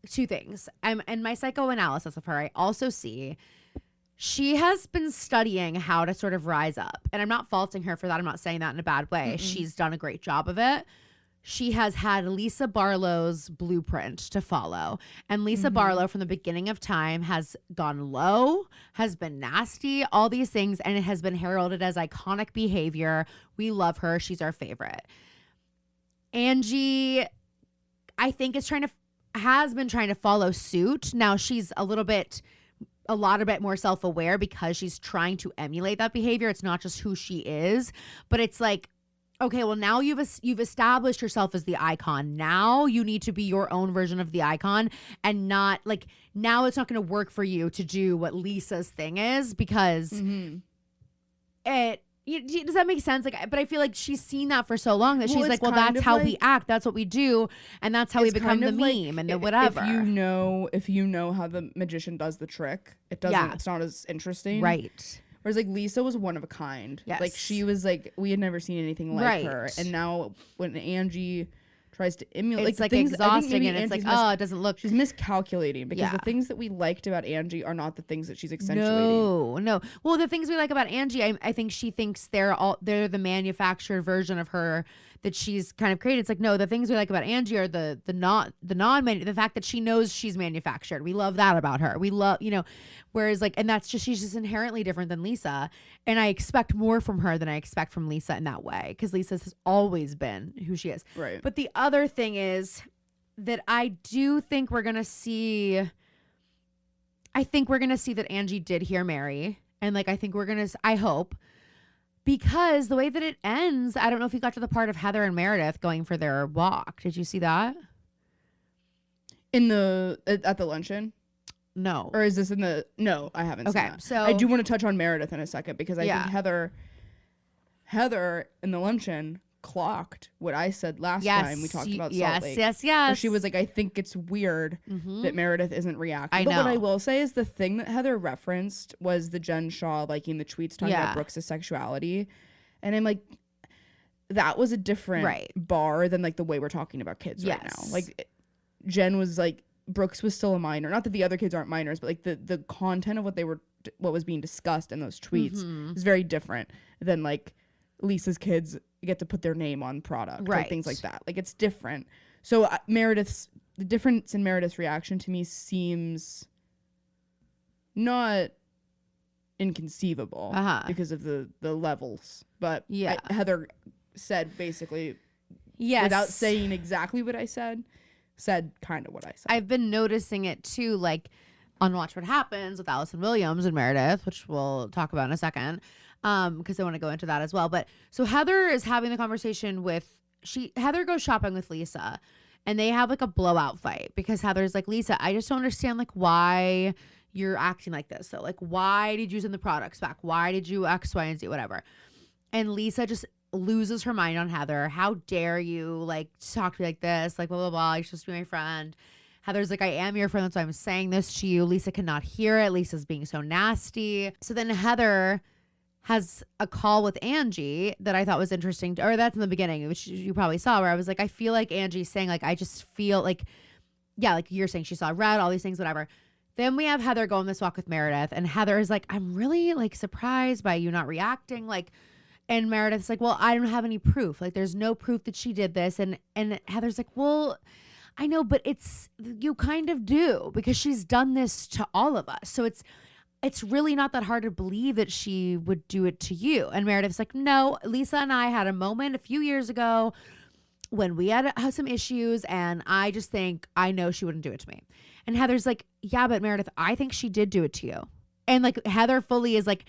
Two things. In my psychoanalysis of her, I also see she has been studying how to sort of rise up. And I'm not faulting her for that. I'm not saying that in a bad way. She's done a great job of it. She has had Lisa Barlow's blueprint to follow. And Lisa Barlow, from the beginning of time, has gone low, has been nasty, all these things. And it has been heralded as iconic behavior. We love her. She's our favorite. Angie, I think, has been trying to follow suit. Now she's a lot bit more self-aware because she's trying to emulate that behavior. It's not just who she is, but it's like, okay, well, now you've established yourself as the icon. Now you need to be your own version of the icon, and not like, now it's not going to work for you to do what Lisa's thing is, because does that make sense? Like, but I feel like she's seen that for so long that she's like, well, that's how we act, that's what we do, and that's how we become the meme and the whatever. If you know how the magician does the trick, it's not as interesting, right? Whereas like Lisa was one of a kind. Yes. Like she was like, we had never seen anything like her. And now when Angie tries to emulate, it's like exhausting, and it's like, it doesn't look. She's miscalculating, because the things that we liked about Angie are not the things that she's accentuating. No. Well, the things we like about Angie, I think she thinks they're the manufactured version of her that she's kind of created. It's like, no, the things we like about Angie are the fact that she knows she's manufactured. We love that about her. We love, whereas like, and she's just inherently different than Lisa. And I expect more from her than I expect from Lisa in that way, because Lisa has always been who she is. Right. But the other thing is that I do think we're going to see, that Angie did hear Mary. And like, I hope, because the way that it ends, I don't know if you got to the part of Heather and Meredith going for their walk. Did you see that? At the luncheon? No. Or is this no, I haven't seen that. So I do want to touch on Meredith in a second, because I think Heather in the luncheon clocked what I said last time we talked about Salt Lake. Yes. Where she was like, I think it's weird that Meredith isn't reacting. But what I will say is, the thing that Heather referenced was the Jen Shaw liking the tweets talking about Brooks' sexuality. And I'm like, that was a different bar than like the way we're talking about kids right now. Like, Jen was like, Brooks was still a minor. Not that the other kids aren't minors, but like the content of what was being discussed in those tweets is very different than like Lisa's kids get to put their name on product, like things like that. Like, it's different. So the difference in Meredith's reaction to me seems not inconceivable because of the levels. But Heather said basically, without saying exactly what I said kind of what I said. I've been noticing it too, like on Watch What Happens with Allison Williams and Meredith, which we'll talk about in a second, because I want to go into that as well. But so Heather is having the conversation Heather goes shopping with Lisa, and they have like a blowout fight, because Heather's like, Lisa, I just don't understand like why you're acting like this. So like, why did you send the products back? Why did you X, Y, and Z, whatever? And Lisa just loses her mind on Heather. How dare you like talk to me like this? Like, blah, blah, blah. You're supposed to be my friend. Heather's like, I am your friend. That's why I'm saying this to you. Lisa cannot hear it. Lisa's being so nasty. So then Heather has a call with Angie that I thought was interesting. Or that's in the beginning, which you probably saw, where I was like, I feel like Angie's saying like, I just feel like, like you're saying, she saw red, all these things, whatever. Then we have Heather go on this walk with Meredith, and Heather is like, I'm really like surprised by you not reacting. Like, and Meredith's like, well, I don't have any proof. Like, there's no proof that she did this. And Heather's like, well, I know, but you kind of do, because she's done this to all of us. So it's really not that hard to believe that she would do it to you. And Meredith's like, no, Lisa and I had a moment a few years ago when we had some issues, and I just think I know she wouldn't do it to me. And Heather's like, yeah, but Meredith, I think she did do it to you. And like, Heather fully is like,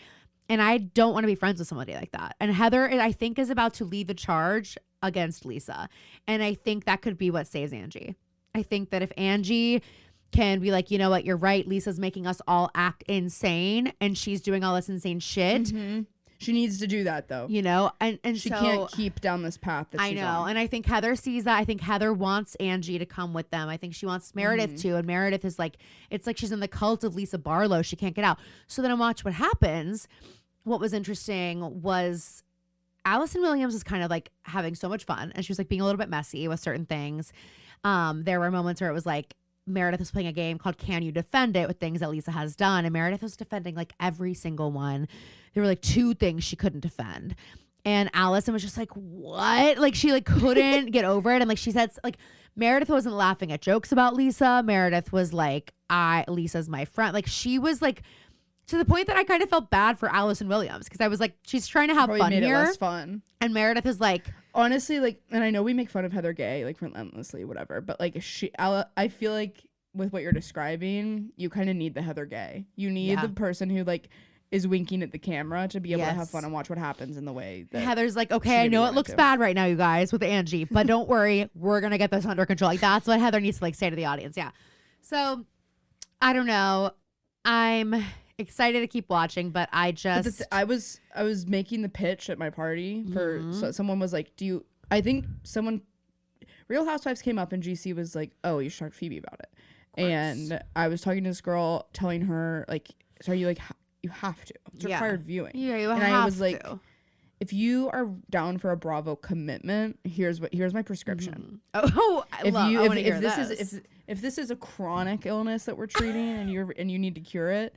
and I don't want to be friends with somebody like that. And Heather, I think, is about to lead the charge against Lisa. And I think that could be what saves Angie. I think that if Angie can be like, you know what, you're right, Lisa's making us all act insane, and she's doing all this insane shit. She needs to do that, though. And she can't keep down this path that she's on. And I think Heather sees that. I think Heather wants Angie to come with them. I think she wants Meredith to, and Meredith is like, it's like she's in the cult of Lisa Barlow. She can't get out. So then I watch What Happens. What was interesting was Allison Williams is kind of like having so much fun, and she was like being a little bit messy with certain things. There were moments where it was like Meredith was playing a game called Can You Defend It with things that Lisa has done, and Meredith was defending like every single one. There were like 2 things she couldn't defend. And Allison was just like, what? Like, she like couldn't get over it. And like she said, like, Meredith wasn't laughing at jokes about Lisa. Meredith was like, Lisa's my friend. Like, she was like, to the point that I kind of felt bad for Allison Williams, because I was like, she's trying to have Probably fun made here. It less fun. And Meredith is like, honestly, like, and I know we make fun of Heather Gay like relentlessly, whatever, but like I feel like with what you're describing, you kind of need the Heather Gay. You need the person who like is winking at the camera to be able to have fun and watch what happens in the way that Heather's like, okay, I know it looks bad right now, you guys, with Angie, but don't worry, we're gonna get this under control. Like, that's what Heather needs to like say to the audience. Yeah. So I don't know. I'm excited to keep watching, but I just I was making the pitch at my party for someone was like, I think someone Real Housewives came up and GC was like, oh, you should talk to Phoebe about it. And I was talking to this girl, telling her like, so are you like, you have to, it's required viewing. Yeah, you and have I was like, to. if you are down for a Bravo commitment, here's my prescription. Oh, if this is a chronic illness that we're treating and you need to cure it,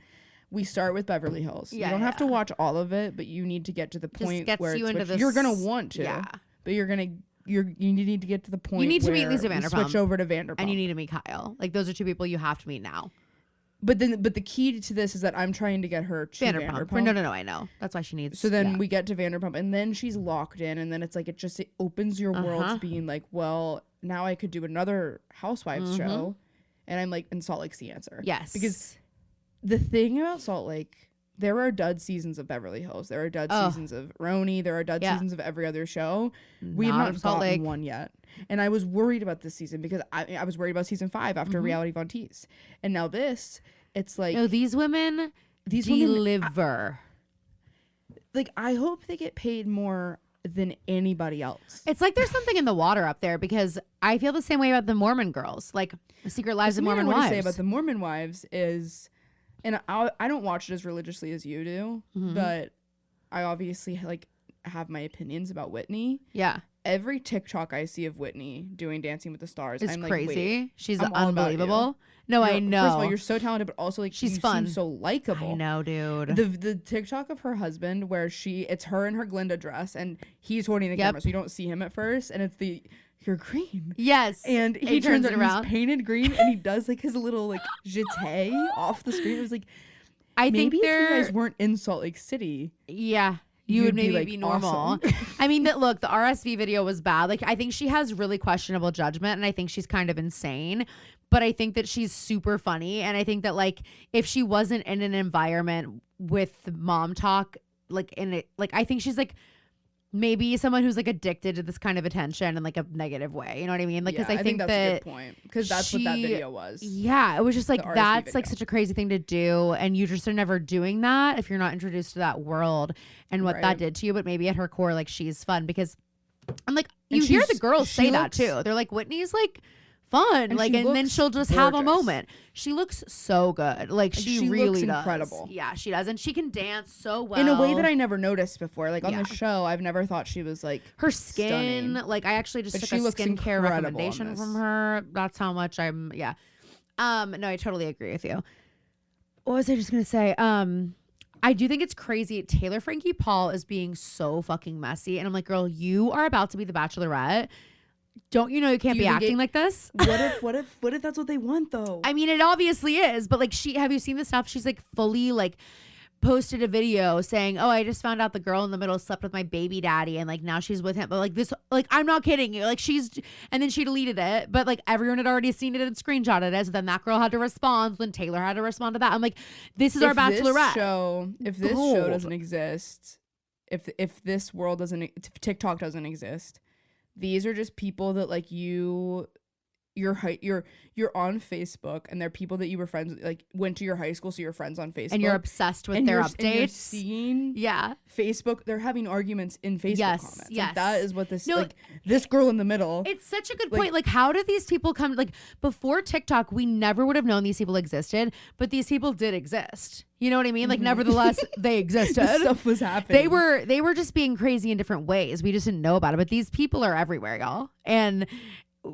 we start with Beverly Hills. You don't have to watch all of it, but you need to get to the point where you're gonna want to. But you need to get to the point. You need to where meet Lisa Vanderpump. Switch over to Vanderpump, and you need to meet Kyle. Like, those are 2 people you have to meet now. But the key to this is that I'm trying to get her to Vanderpump. No, I know. That's why she needs. So then we get to Vanderpump, and then she's locked in, and then it's like it opens your world to being like, well, now I could do another Housewives show, and I'm like, and Salt Lake's the answer. Yes, because the thing about Salt Lake, there are dud seasons of Beverly Hills, there are dud seasons of Roni, there are dud seasons of every other show. We have not gotten one yet, and I was worried about this season because I was worried about season 5 after Reality Von Teese, and now this, it's like, no, these women deliver. Like, I hope they get paid more than anybody else. It's like there's something in the water up there, because I feel the same way about the Mormon girls, like Secret Lives of Mormon Wives. What I say about the Mormon Wives is, and I don't watch it as religiously as you do, but I obviously like have my opinions about Whitney. Yeah. Every TikTok I see of Whitney doing Dancing with the Stars, it's I'm like, crazy. Wait, She's unbelievable. No, I know. First of all, you're so talented, but also like she's you fun, seem so likable. I know, dude. The TikTok of her husband where it's her in her Glinda dress and he's holding the camera, so you don't see him at first, and it's you're green. Yes. And he turns it around. He's painted green, and he does like his little like jeté off the screen. It was like, I maybe think if you guys weren't in Salt Lake City, you would maybe like, be normal. Awesome. I mean, the RSV video was bad. Like, I think she has really questionable judgment, and I think she's kind of insane. But I think that she's super funny, and I think that like if she wasn't in an environment with mom talk, like in it, like I think she's like maybe someone who's like addicted to this kind of attention in like a negative way. You know what I mean? Like, because I think that's a good point, because that's what that video was. Yeah, it was just like that's video. Like such a crazy thing to do, and you just are never doing that if you're not introduced to that world and what that did to you. But maybe at her core, like she's fun, because I'm like, you hear the girls say that too. They're like, Whitney's like fun, like, and then she'll just have a moment. She looks so good, like she really looks does. Incredible. Yeah, she does, and she can dance so well in a way that I never noticed before. Like on the show, I've never thought she was like her skin. Stunning. Like I actually just took a looks skincare recommendation from her. That's how much I'm. Yeah. No, I totally agree with you. What was I just gonna say? I do think it's crazy. Taylor Frankie Paul is being so fucking messy, and I'm like, girl, you are about to be the Bachelorette. Don't you know you can't be acting like this? What if that's what they want though? I mean, it obviously is, but like have you seen the stuff? She's like fully like posted a video saying, oh, I just found out the girl in the middle slept with my baby daddy, and like now she's with him. But like this, like I'm not kidding you. Like and then she deleted it, but like everyone had already seen it and screenshotted it. So then that girl had to respond. Then Taylor had to respond to that. I'm like, this is our Bachelorette. If this show doesn't exist, if this world doesn't, if TikTok doesn't exist, these are just people that like you you're on Facebook, and there are people that you were friends with, like went to your high school, so you're friends on Facebook, and you're obsessed with their updates. And you're seeing Facebook, they're having arguments in Facebook comments. Like, that is what this girl in the middle. It's such a good point. Like, how did these people come? Like, before TikTok, we never would have known these people existed, but these people did exist. You know what I mean? Like, nevertheless, they existed. This stuff was happening. They were just being crazy in different ways. We just didn't know about it. But these people are everywhere, y'all. And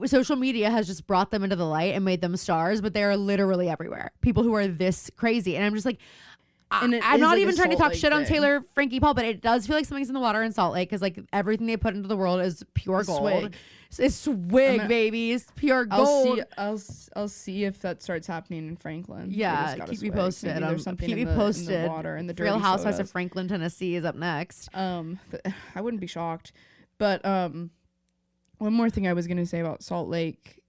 social media has just brought them into the light and made them stars, but they are literally everywhere. People who are this crazy. And I'm just like, I'm not even trying to talk shit on Taylor, Frankie, Paul, but it does feel like something's in the water in Salt Lake, because like everything they put into the world is pure gold. Swig. It's swig, baby. It's pure gold. I'll see if that starts happening in Franklin. Yeah, keep me posted. Keep me posted. In the water and the Real Housewives of Franklin, Tennessee is up next. I wouldn't be shocked. But one more thing I was gonna say about Salt Lake.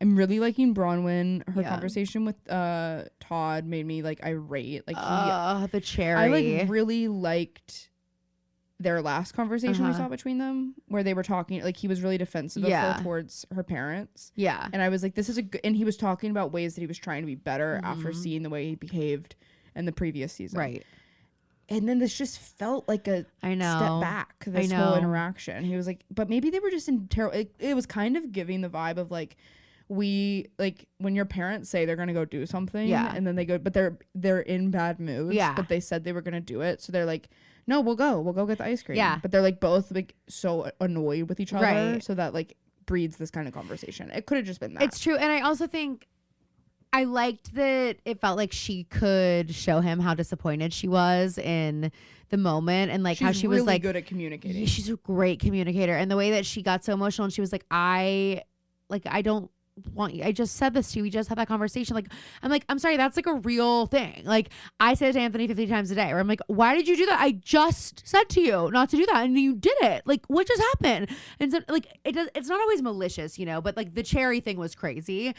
I'm really liking Bronwyn. Her conversation with Todd made me like irate. Like the cherry. I like really liked their last conversation we saw between them, where they were talking, like he was really defensive of her towards her parents. Yeah. And I was like, this is a good, and he was talking about ways that he was trying to be better after seeing the way he behaved in the previous season. Right. And then this just felt like a step back, this whole interaction. He was like, but maybe they were just in terrible, it was kind of giving the vibe of like, we like when your parents say they're gonna go do something and then they go, but they're in bad moods, but they said they were gonna do it, so they're like, no, we'll go get the ice cream, but they're like both like so annoyed with each other, so that like breeds this kind of conversation. It could have just been that. It's true. And I also think I liked that it felt like she could show him how disappointed she was in the moment, and like how she was like good at communicating. She's a great communicator, and the way that she got so emotional, and she was like, I don't want you. I just said this to you. We just had that conversation. Like, I'm like, I'm sorry, that's like a real thing. Like, I say it to Anthony 50 times a day, where I'm like, why did you do that? I just said to you not to do that, and you did it. Like, what just happened? And so like it's not always malicious, you know, but like the cherry thing was crazy.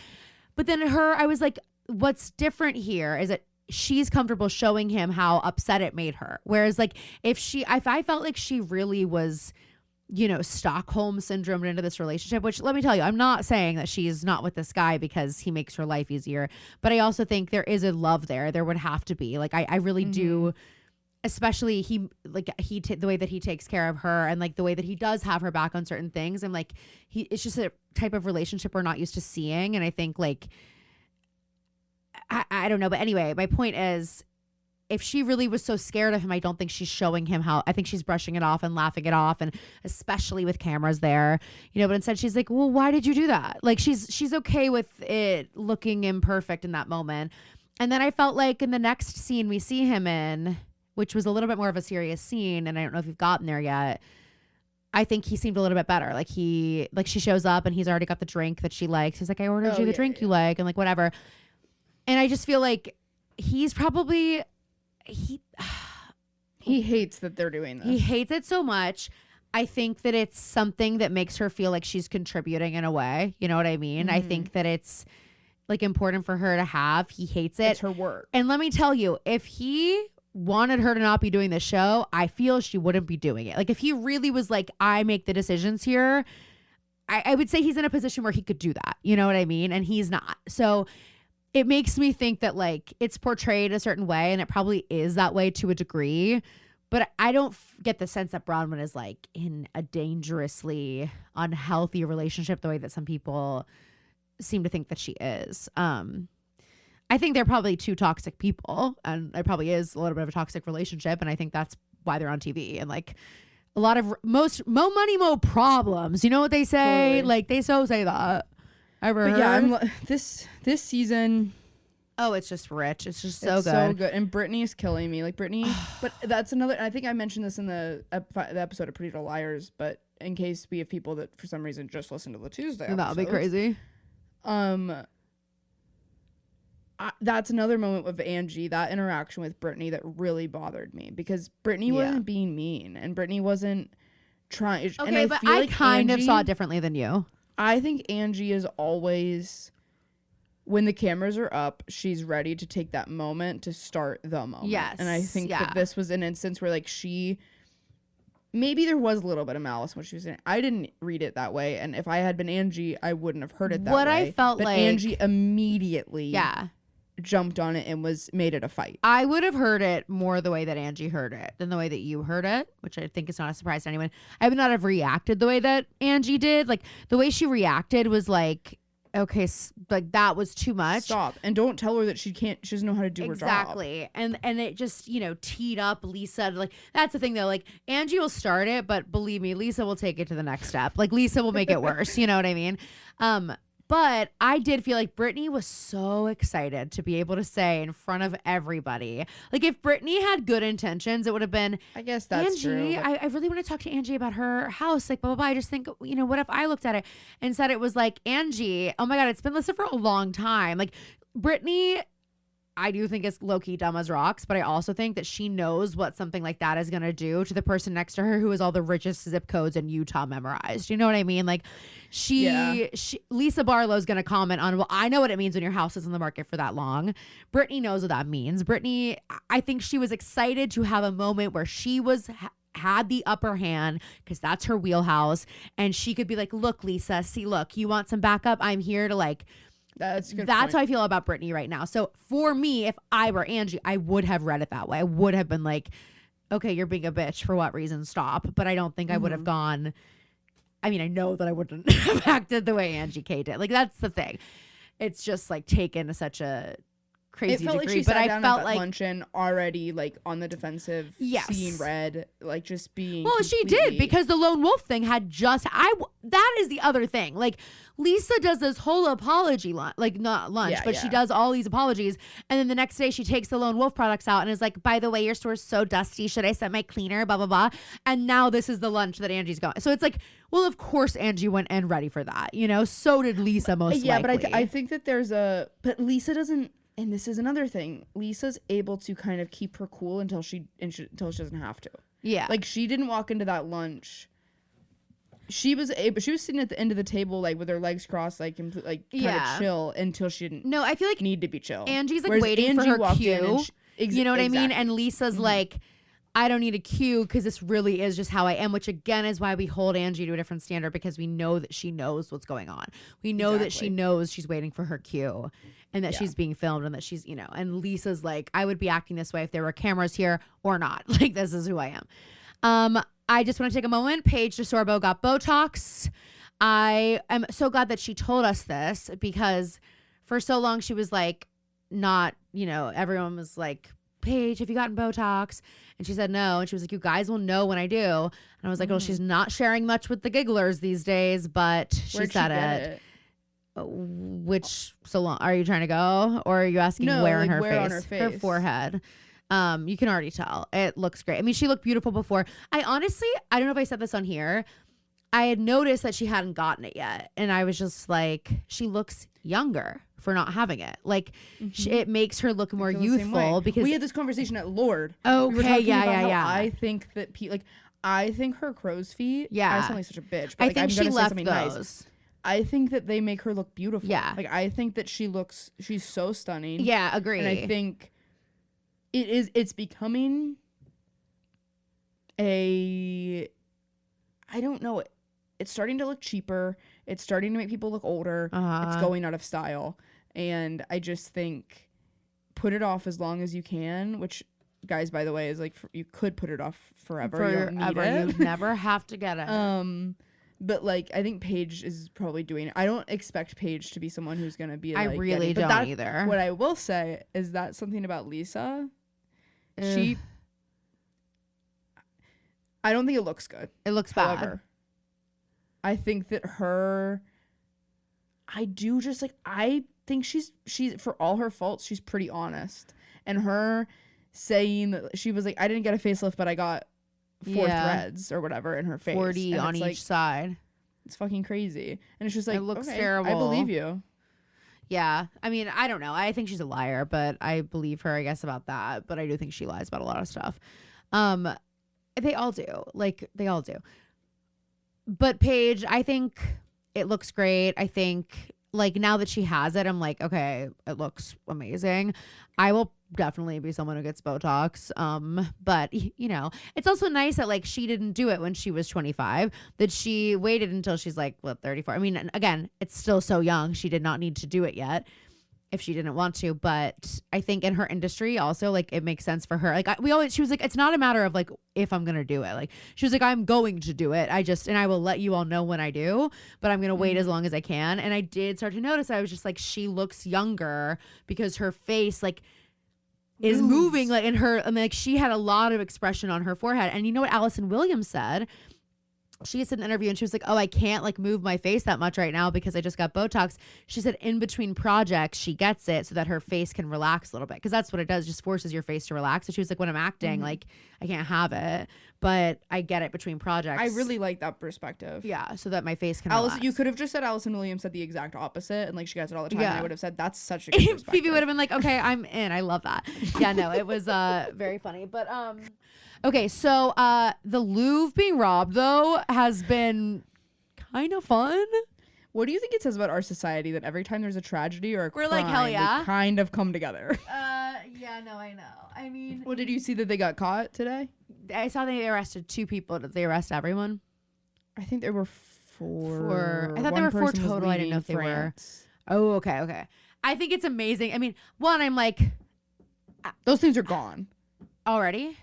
But then I was like, what's different here is that she's comfortable showing him how upset it made her. Whereas like if I felt like she really was, you know, Stockholm syndrome into this relationship, which let me tell you, I'm not saying that she's not with this guy because he makes her life easier, but I also think there is a love there. There would have to be. Like, I really do, especially the way that he takes care of her, and like the way that he does have her back on certain things. And like, it's just a type of relationship we're not used to seeing. And I think like, I don't know. But anyway, my point is, if she really was so scared of him, I don't think she's showing him how. I think she's brushing it off and laughing it off, and especially with cameras there, you know, but instead she's like, well, why did you do that? Like, she's okay with it looking imperfect in that moment. And then I felt like in the next scene we see him in, which was a little bit more of a serious scene, and I don't know if you've gotten there yet, I think he seemed a little bit better. Like, she shows up and he's already got the drink that she likes. He's like, I ordered you the drink you like, and like whatever. And I just feel like he's probably he hates that they're doing this. He hates it so much. I think that it's something that makes her feel like she's contributing in a way. You know what I mean? I think that it's like important for her to have. He hates it. It's her work. And let me tell you, if he wanted her to not be doing the show, I feel she wouldn't be doing it. Like, if he really was like, I make the decisions here, I would say he's in a position where he could do that. You know what I mean? And he's not. So it makes me think that like it's portrayed a certain way, and it probably is that way to a degree, but I don't get the sense that Bronwyn is like in a dangerously unhealthy relationship the way that some people seem to think that she is. I think they're probably two toxic people, and it probably is a little bit of a toxic relationship, and I think that's why they're on TV. And like a lot of mo money, mo problems. You know what they say? Totally. Like they say that. But yeah, this season. Oh, it's just rich. It's just so good. So good. And Brittany is killing me. Like Brittany, but that's another. I think I mentioned this in the episode of Pretty Little Liars. But in case we have people that for some reason just listen to the Tuesday episodes, that would be crazy. That's another moment with Angie. That interaction with Brittany that really bothered me, because Brittany wasn't being mean, and Brittany wasn't trying. Okay, and but I kind of saw it differently than you. I think Angie is always, when the cameras are up, she's ready to take that moment to start the moment. Yes. And I think that this was an instance where like she maybe there was a little bit of malice in what she was saying. I didn't read it that way, and if I had been Angie, I wouldn't have heard it that way. What I felt but like, Angie immediately jumped on it and made it a fight. I would have heard it more the way that Angie heard it than the way that you heard it, which I think is not a surprise to anyone. I would not have reacted the way that Angie did. Like, the way she reacted was like, okay, like that was too much. Stop. And don't tell her that she doesn't know how to do her job. Exactly. And it just, teed up Lisa. Like, that's the thing though. Like, Angie will start it, but believe me, Lisa will take it to the next step. Like, Lisa will make it worse. You know what I mean? But I did feel like Brittany was so excited to be able to say in front of everybody. Like, if Brittany had good intentions, it would have been, I guess that's Angie, true. I really want to talk to Angie about her house. Like, blah, blah, blah. I just think, what if I looked at it and said it was like, Angie, oh my God, it's been listed for a long time. Like, Brittany, I do think is low-key dumb as rocks, but I also think that she knows what something like that is going to do to the person next to her who has all the richest zip codes in Utah memorized. You know what I mean? Like, Lisa Barlow's going to comment on, well, I know what it means when your house is on the market for that long. Brittany knows what that means. Brittany, I think she was excited to have a moment where she had the upper hand because that's her wheelhouse. And she could be like, look, Lisa, look, you want some backup? I'm here to like... That's how I feel about Brittany right now. So for me, if I were Angie, I would have read it that way. I would have been like, okay, you're being a bitch. For what reason? Stop. But I don't think I would have gone. I mean, I know that I wouldn't have acted the way Angie K did. Like, that's the thing. It's just like taken to such a crazy it felt degree. Like she but sat I down felt at like luncheon already, like on the defensive, seeing red, like just being. Well, she did, because the lone wolf thing had just. That is the other thing. Like, Lisa does this whole apology she does all these apologies, and then the next day she takes the lone wolf products out and is like, by the way, your store's so dusty, should I set my cleaner, blah blah blah. And now this is the lunch that Angie's going. So it's like, well, of course Angie went and ready for that, so did Lisa most likely. But I think that but Lisa doesn't, and this is another thing, Lisa's able to kind of keep her cool until she doesn't have to. Yeah, like, she didn't walk into that lunch. She was sitting at the end of the table, like with her legs crossed, like kind of chill until she didn't. No, I feel like need to be chill. Angie's like waiting for her cue. You know what I mean? And Lisa's like, I don't need a cue because this really is just how I am. Which again is why we hold Angie to a different standard, because we know that she knows what's going on. We know that she knows she's waiting for her cue, and that she's being filmed, and that she's And Lisa's like, I would be acting this way if there were cameras here or not. Like, this is who I am. I just want to take a moment. Paige DeSorbo got Botox. I am so glad that she told us this, because for so long she was like, not, everyone was like, Paige, have you gotten Botox? And she said no. And she was like, you guys will know when I do. And I was like, well, she's not sharing much with the gigglers these days, but she said it. Which salon are you trying to go? Or are you asking where on her face? Her forehead. You can already tell it looks great. I mean, she looked beautiful before. I don't know if I said this on here. I had noticed that she hadn't gotten it yet, and I was just like, she looks younger for not having it. Like, it makes her look more youthful, because we had this conversation at Lord. Okay, yeah. I think that I think her crow's feet. Yeah, I sound like such a bitch. But I think she left those. Nice. I think that they make her look beautiful. Yeah, like, I think that she's so stunning. Yeah, agree. And I think it's becoming I don't know, it's starting to look cheaper. It's starting to make people look older. It's going out of style. And I just think, put it off as long as you can, which, guys, by the way, is like, you could put it off forever. You don't need it. You never have to get it. But like, I think Paige is probably doing it. I don't expect Paige to be someone who's going to be like, I really don't either. What I will say is that something about Lisa, I don't think it looks good. It looks bad. I think that I think she's for all her faults, she's pretty honest. And her saying that she was like, I didn't get a facelift, but I got 4 threads or whatever in her face. 40 on each side. It's fucking crazy. And it's just like, it looks terrible. I believe you. Yeah. I mean, I don't know. I think she's a liar, but I believe her, I guess, about that. But I do think she lies about a lot of stuff. They all do. Like, they all do. But Paige, I think it looks great. I think, like, now that she has it, I'm like, okay, it looks amazing. I will definitely be someone who gets Botox. But you know, it's also nice that like she didn't do it when she was 25, that she waited until she's like, what, 34. I mean, again, it's still so young. She did not need to do it yet if she didn't want to. But I think in her industry also, like, it makes sense for her. Like she was like, it's not a matter of like if I'm gonna do it. Like she was like, I'm going to do it. And I will let you all know when I do, but I'm gonna wait as long as I can. And I did start to notice, I was just like, she looks younger because her face like is moving, like in her, I mean, like she had a lot of expression on her forehead. And you know what Allison Williams said? She said in an interview, and she was like, oh, I can't like move my face that much right now because I just got Botox. She said in between projects, she gets it so that her face can relax a little bit. Cause that's what it does. Just forces your face to relax. So she was like, when I'm acting, like I can't have it, but I get it between projects. I really like that perspective. Yeah. So that my face can Allison, relax. you could have just said Allison Williams said the exact opposite. And like she gets it all the time. Yeah. And I would have said, that's such a good perspective. Phoebe would have been like, okay, I'm in. I love that. Yeah, no, it was very funny. But okay, so the Louvre being robbed though has been kind of fun. What do you think it says about our society that every time there's a tragedy or a We're crime, like, hell yeah, they kind of come together? Yeah, no, I know. I mean, Well, did you see that they got caught today? I saw they arrested 2 people. Did they arrest everyone? I think there were 4. I thought there were 4 total. I didn't know if they were. Oh, okay. I think it's amazing. I mean, one, I'm like, Those things are gone. already?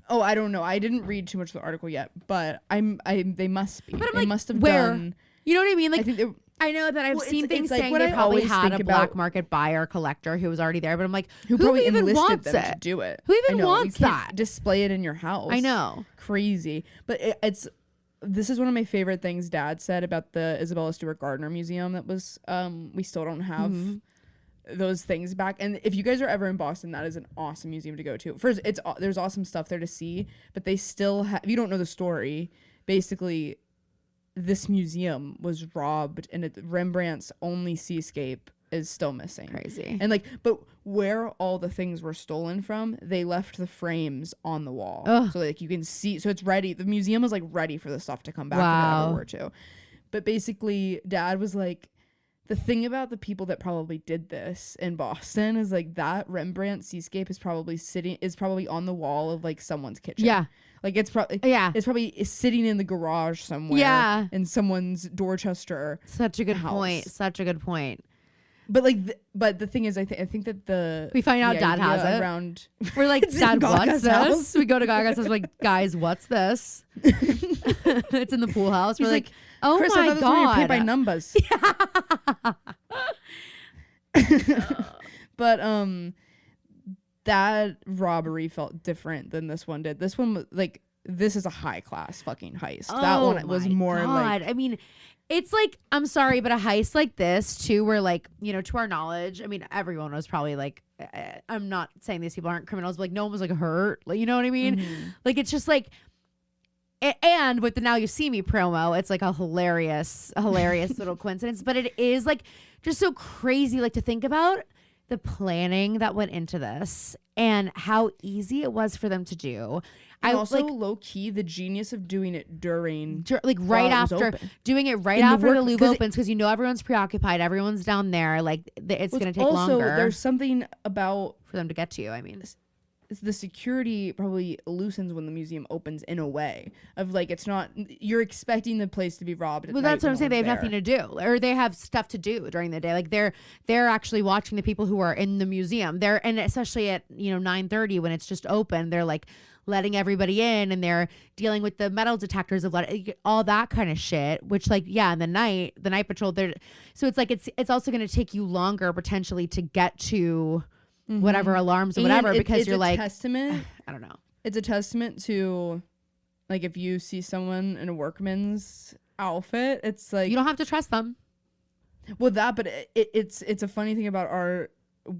Oh, I don't know. I didn't read too much of the article yet, but they must be. But I'm they like, must have where? done. You know what I mean? Like, I think I know that I've Well, seen it's things like saying what they I probably always had think a black about- market buyer collector who was already there, but I'm like, who probably even enlisted wants them it? to do it. Who even I know, wants you can't that? display it in your house. I know. Crazy, but it's. This is one of my favorite things Dad said about the Isabella Stewart Gardner Museum. That was we still don't have those things back. And if you guys are ever in Boston, that is an awesome museum to go to. First, there's awesome stuff there to see, but they still have. If you don't know the story, basically, this museum was robbed, and Rembrandt's only seascape is still missing. Crazy. And like, but where all the things were stolen from, they left the frames on the wall. Ugh. So like you can see, so it's ready. The museum is like ready for the stuff to come back Wow. if it ever were to. But basically Dad was like, the thing about the people that probably did this in Boston is like that Rembrandt seascape is probably on the wall of like someone's kitchen. Yeah. Like it's probably sitting in the garage somewhere. Yeah. In someone's Dorchester. Such a good house. point. Such a good point. But like, but the thing is, I think that We find out the Dad has idea it. around. We're like, It's in Dad, what's Gaga's this? house. We go to Gaga's house, like, guys, what's this? It's in the pool house. He's We're like, like, oh Chris, I my thought this was God. paid by numbers. But that robbery felt different than this one did. This one was like, this is a high class fucking heist. That one was more like, I mean, it's like, I'm sorry, but a heist like this too, where like, you know, to our knowledge, I mean, everyone was probably like, I'm not saying these people aren't criminals, but like no one was like hurt. Like, you know what I mean? Like, it's just like, and with the Now You See Me promo, it's like a hilarious little coincidence, but it is like just so crazy, like to think about the planning that went into this and how easy it was for them to do. and I also like low key the genius of doing it during like while right it was after open. doing it right In the after the work- Louvre 'cause it- opens, because you know everyone's preoccupied, everyone's down there, like it's Well, gonna take also, longer there's something about for them to get to you. I mean, the security probably loosens when the museum opens in a way of like, it's not, you're expecting the place to be robbed. well, that's what I'm saying. They have nothing to do, or they have stuff to do during the day. Like they're actually watching the people who are in the museum. And especially at 9:30 when it's just open, they're like letting everybody in, and they're dealing with the metal detectors of all that kind of shit. Which in the night patrol, so it's like it's also going to take you longer potentially to get to whatever alarms or whatever, because it's you're a like, testament. I don't know. It's a testament to, like, if you see someone in a workman's outfit, it's like, You don't have to trust them. well, that, but it's a funny thing about our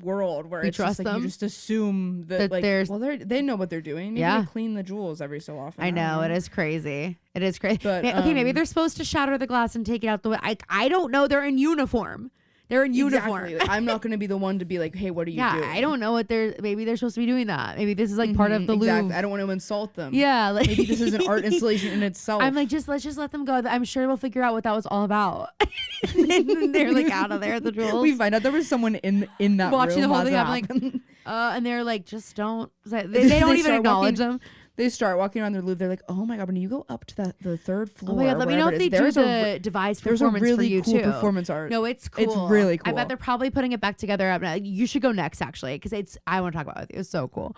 world where We it's just trust like them? you just assume that like, there's- well, they know what they're doing. Maybe Yeah. they clean the jewels every so often. I know, it is crazy. It is crazy. But, Okay, maybe um, they're supposed to shatter the glass and take it out the way. I don't know. They're in uniform. They're in uniform. Exactly. Like, I'm not going to be the one to be like, hey, what are you doing? I don't know what maybe they're supposed to be doing that. Maybe this is like part of the Louvre. I don't want to insult them. Yeah. Like, Maybe this is an art installation in itself. I'm like, let's just let them go. I'm sure we'll figure out what that was all about. And then they're like out of there, the jewels. we find out there was someone in that Watching room the whole as thing. it I'm like, happened. And they're like, just don't. They don't even acknowledge them. They start walking around their Louvre. They're like, oh my God, when you go up to the third floor. Oh my God, let me know if they do the devised performance really for you cool too. Performance art. No, it's cool. It's really cool. I bet they're probably putting it back together. You should go next, actually, because I want to talk about it with you. It's so cool.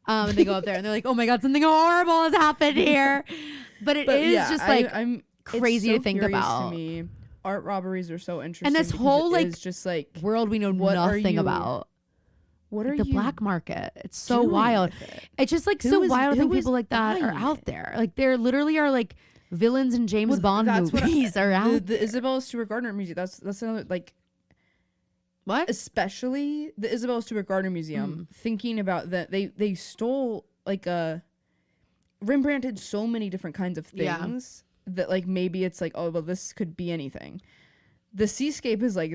And they go up there and they're like, oh my God, something horrible has happened here. But it is just like I'm crazy to think about. To me. Art robberies are so interesting. And this whole like just like world we know nothing about. What are the you black market? It's so wild. It's just like so wild to think people like that are out there. Like there literally are like villains in James Bond movies are out. The Isabella Stewart Gardner Museum. That's another like. What? Especially the Isabella Stewart Gardner Museum. Thinking about that, they stole like Rembrandt did so many different kinds of things that like maybe it's like, oh well, this could be anything. The seascape is like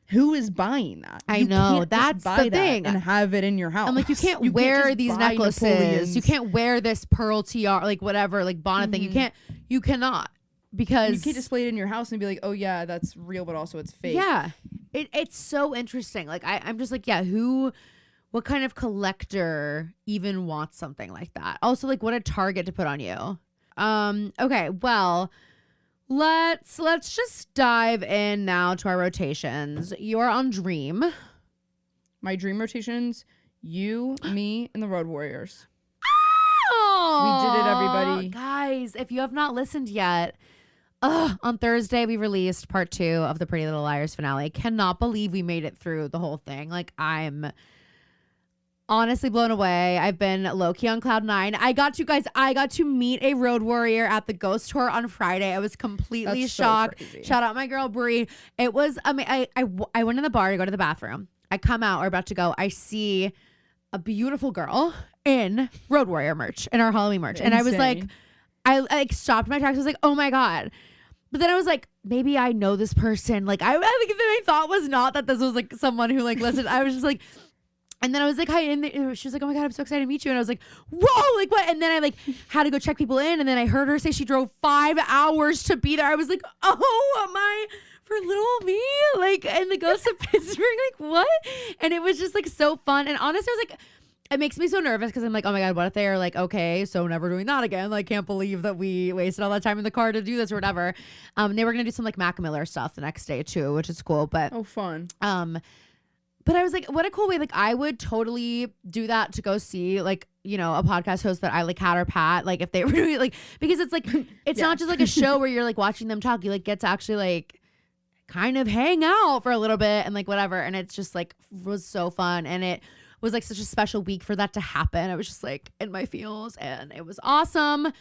who is buying that? I know. That's the thing. And have it in your house. I'm like, you can't wear these necklaces. Napoleon's. You can't wear this pearl tiara, like whatever, like bonnet thing. You cannot. Because you can't display it in your house and be like, oh yeah, that's real, but also it's fake. Yeah. It's so interesting. Like I'm just like, what kind of collector even wants something like that? Also, like what a target to put on you. Okay, well, let's just dive in now to our rotations. You're on Dream. My Dream rotations, you, me, and the Road Warriors. Oh, we did it, everybody. Guys, if you have not listened yet, on Thursday we released part 2 of the Pretty Little Liars finale. Cannot believe we made it through the whole thing. Like I'm honestly blown away. I've been low-key on cloud 9. I got to meet a road warrior at the ghost tour on Friday. I was completely shocked. So shout out my girl Brie. It was I went in the bar to go to the bathroom. I come out, we're about to go. I see a beautiful girl in road warrior merch, in our Halloween merch. Insane. And I was like, I like stopped my tracks. I was like, oh my God. But then I was like, maybe I know this person. Like I think my thought was not that this was like someone who like listened. I was just like, and then I was like, hi. And she was like, oh my God, I'm so excited to meet you. And I was like, whoa, like what? And then I like had to go check people in. And then I heard her say she drove 5 hours to be there. I was like, oh my, for little old me, like, and the ghost of Pittsburgh, like what? And it was just like so fun. And honestly, I was like, it makes me so nervous because I'm like, oh my God, what if they are like, okay, so never doing that again? Like, can't believe that we wasted all that time in the car to do this or whatever. They were gonna do some like Mac Miller stuff the next day too, which is cool. But fun. But I was like, what a cool way. Like, I would totally do that to go see like, you know, a podcast host that I like had or Pat, like if they were doing like, because it's like, it's not just like a show where you're like watching them talk. You like get to actually like kind of hang out for a little bit and like whatever. And it's just like was so fun. And it was like such a special week for that to happen. I was just like in my feels and it was awesome.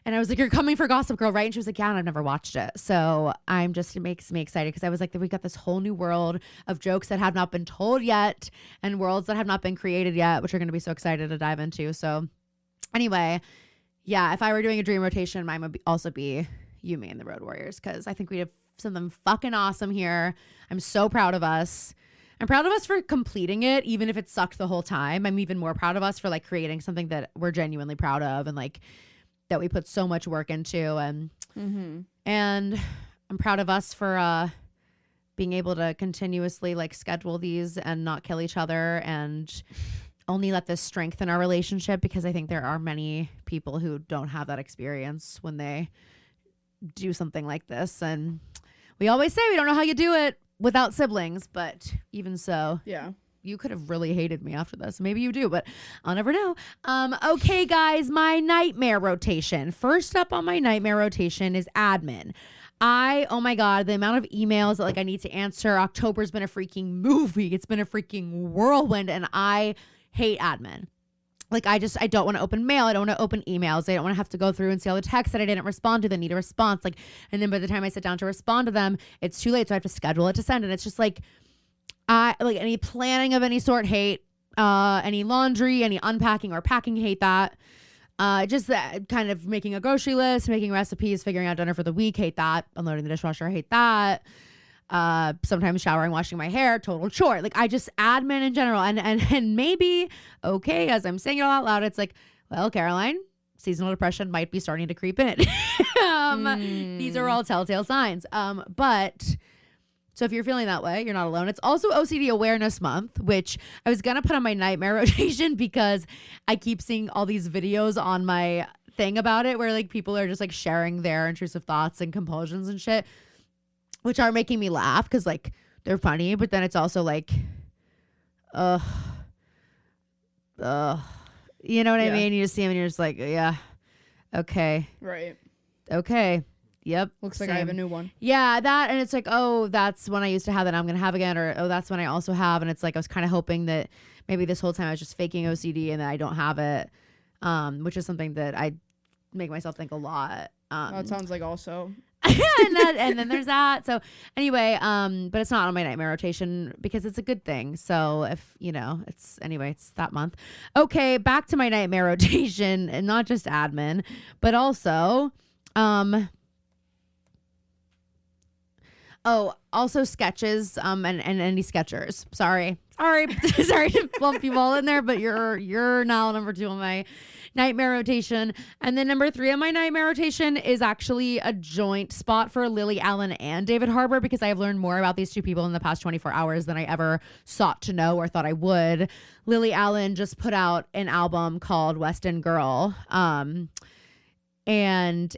And I was like, you're coming for Gossip Girl, right? And she was like, yeah, and I've never watched it. So it makes me excited because I was like, we got this whole new world of jokes that have not been told yet and worlds that have not been created yet, which are going to be so excited to dive into. So anyway, yeah, if I were doing a dream rotation, mine would also be you, me, and the Road Warriors because I think we have something fucking awesome here. I'm so proud of us. I'm proud of us for completing it, even if it sucked the whole time. I'm even more proud of us for like creating something that we're genuinely proud of and like that we put so much work into. And and I'm proud of us for being able to continuously like schedule these and not kill each other and only let this strengthen our relationship because I think there are many people who don't have that experience when they do something like this. And we always say we don't know how you do it without siblings, but even so, you could have really hated me after this. Maybe you do, but I'll never know. Okay, guys, my nightmare rotation. First up on my nightmare rotation is admin. Oh my God, the amount of emails that like I need to answer. October's been a freaking movie. It's been a freaking whirlwind, and I hate admin. Like I don't want to open mail. I don't want to open emails. I don't want to have to go through and see all the texts that I didn't respond to that need a response. Like, and then by the time I sit down to respond to them, it's too late. So I have to schedule it to send. And it's just like, any planning of any sort, hate, any laundry, any unpacking or packing, hate that. Just that kind of making a grocery list, making recipes, figuring out dinner for the week, hate that. Unloading the dishwasher, hate that. Sometimes showering, washing my hair, total chore. Like I just admin in general and maybe, okay, as I'm saying it all out loud, it's like, well, Caroline, seasonal depression might be starting to creep in. These are all telltale signs. But So if you're feeling that way, you're not alone. It's also OCD Awareness Month, which I was going to put on my nightmare rotation because I keep seeing all these videos on my thing about it where like people are just like sharing their intrusive thoughts and compulsions and shit, which are making me laugh because like they're funny, but then it's also like, you know what I mean? You just see them and you're just like, yeah, okay. Right. Okay. Yep. Looks like I have a new one. Yeah, that, and it's like, oh, that's when I used to have that I'm gonna have again, or oh, that's when I also have, and it's like I was kind of hoping that maybe this whole time I was just faking OCD and that I don't have it, which is something that I make myself think a lot. That sounds like also. and then there's that. So anyway, but it's not on my nightmare rotation because it's a good thing. So if it's that month. Okay, back to my nightmare rotation, and not just admin, but also also sketches, and any sketchers. Sorry to lump you all in there, but you're now number 2 on my nightmare rotation. And then number 3 on my nightmare rotation is actually a joint spot for Lily Allen and David Harbour, because I have learned more about these two people in the past 24 hours than I ever sought to know or thought I would. Lily Allen just put out an album called West End Girl, and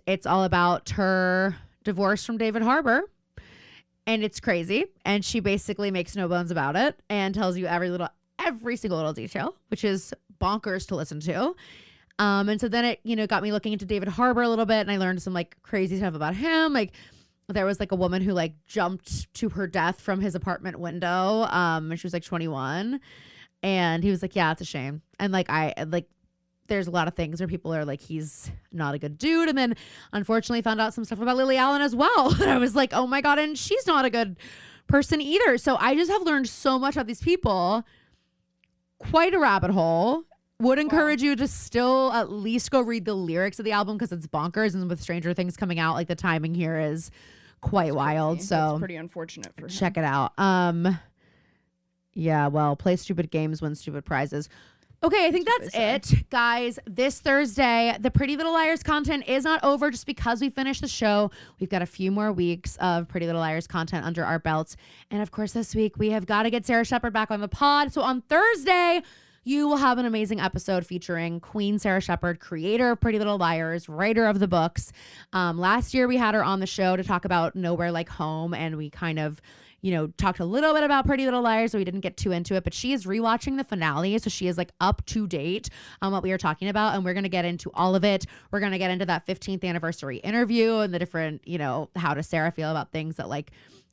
it's all about her divorce from David Harbour. And it's crazy. And she basically makes no bones about it and tells you every single little detail, which is bonkers to listen to. And so then it, got me looking into David Harbour a little bit, and I learned some like crazy stuff about him. Like there was like a woman who like jumped to her death from his apartment window. And she was like 21, and he was like, yeah, it's a shame. And there's a lot of things where people are like, he's not a good dude. And then unfortunately found out some stuff about Lily Allen as well. And I was like, oh my God. And she's not a good person either. So I just have learned so much about these people. Quite a rabbit hole. Would encourage you to still at least go read the lyrics of the album because it's bonkers. And with Stranger Things coming out, like the timing here is quite wild. Crazy. So that's pretty unfortunate for him. Check it out. Yeah, well, play stupid games, win stupid prizes. Okay, I think that's it, guys. This Thursday, the Pretty Little Liars content is not over just because we finished the show. We've got a few more weeks of Pretty Little Liars content under our belts. And of course, this week, we have got to get Sarah Shepard back on the pod. So on Thursday, you will have an amazing episode featuring Queen Sarah Shepard, creator of Pretty Little Liars, writer of the books. Last year, we had her on the show to talk about Nowhere Like Home, and we kind of talked a little bit about Pretty Little Liars, so we didn't get too into it, but she is rewatching the finale, so she is like up to date on what we were talking about, and we're going to get into all of it. We're going to get into that 15th anniversary interview and the different, how does Sarah feel about things that like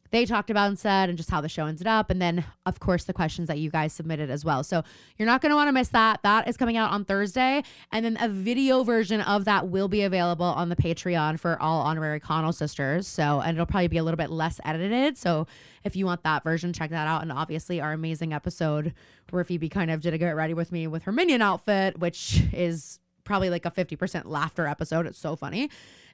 they talked about and said, and just how the show ended up. And then, of course, the questions that you guys submitted as well. So you're not going to want to miss that. That is coming out on Thursday. And then a video version of that will be available on the Patreon for all honorary Connell sisters. So, and it'll probably be a little bit less edited. So if you want that version, check that out. And obviously our amazing episode where Phoebe kind of did a get ready with me with her Minion outfit, which is probably like a 50% laughter episode. It's so funny.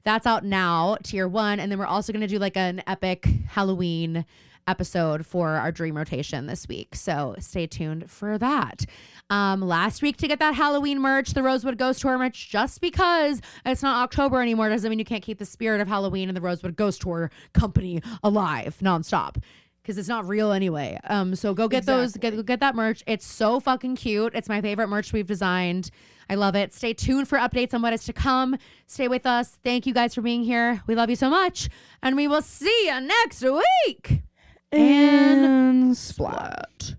That's out now, tier 1. And then we're also going to do like an epic Halloween episode for our dream rotation this week. So stay tuned for that. Last week to get that Halloween merch, the Rosewood Ghost Tour merch, just because it's not October anymore doesn't mean you can't keep the spirit of Halloween and the Rosewood Ghost Tour company alive nonstop. Because it's not real anyway. So go get those, get that merch. It's so fucking cute. It's my favorite merch we've designed. I love it. Stay tuned for updates on what is to come. Stay with us. Thank you guys for being here. We love you so much. And we will see you next week. And splat.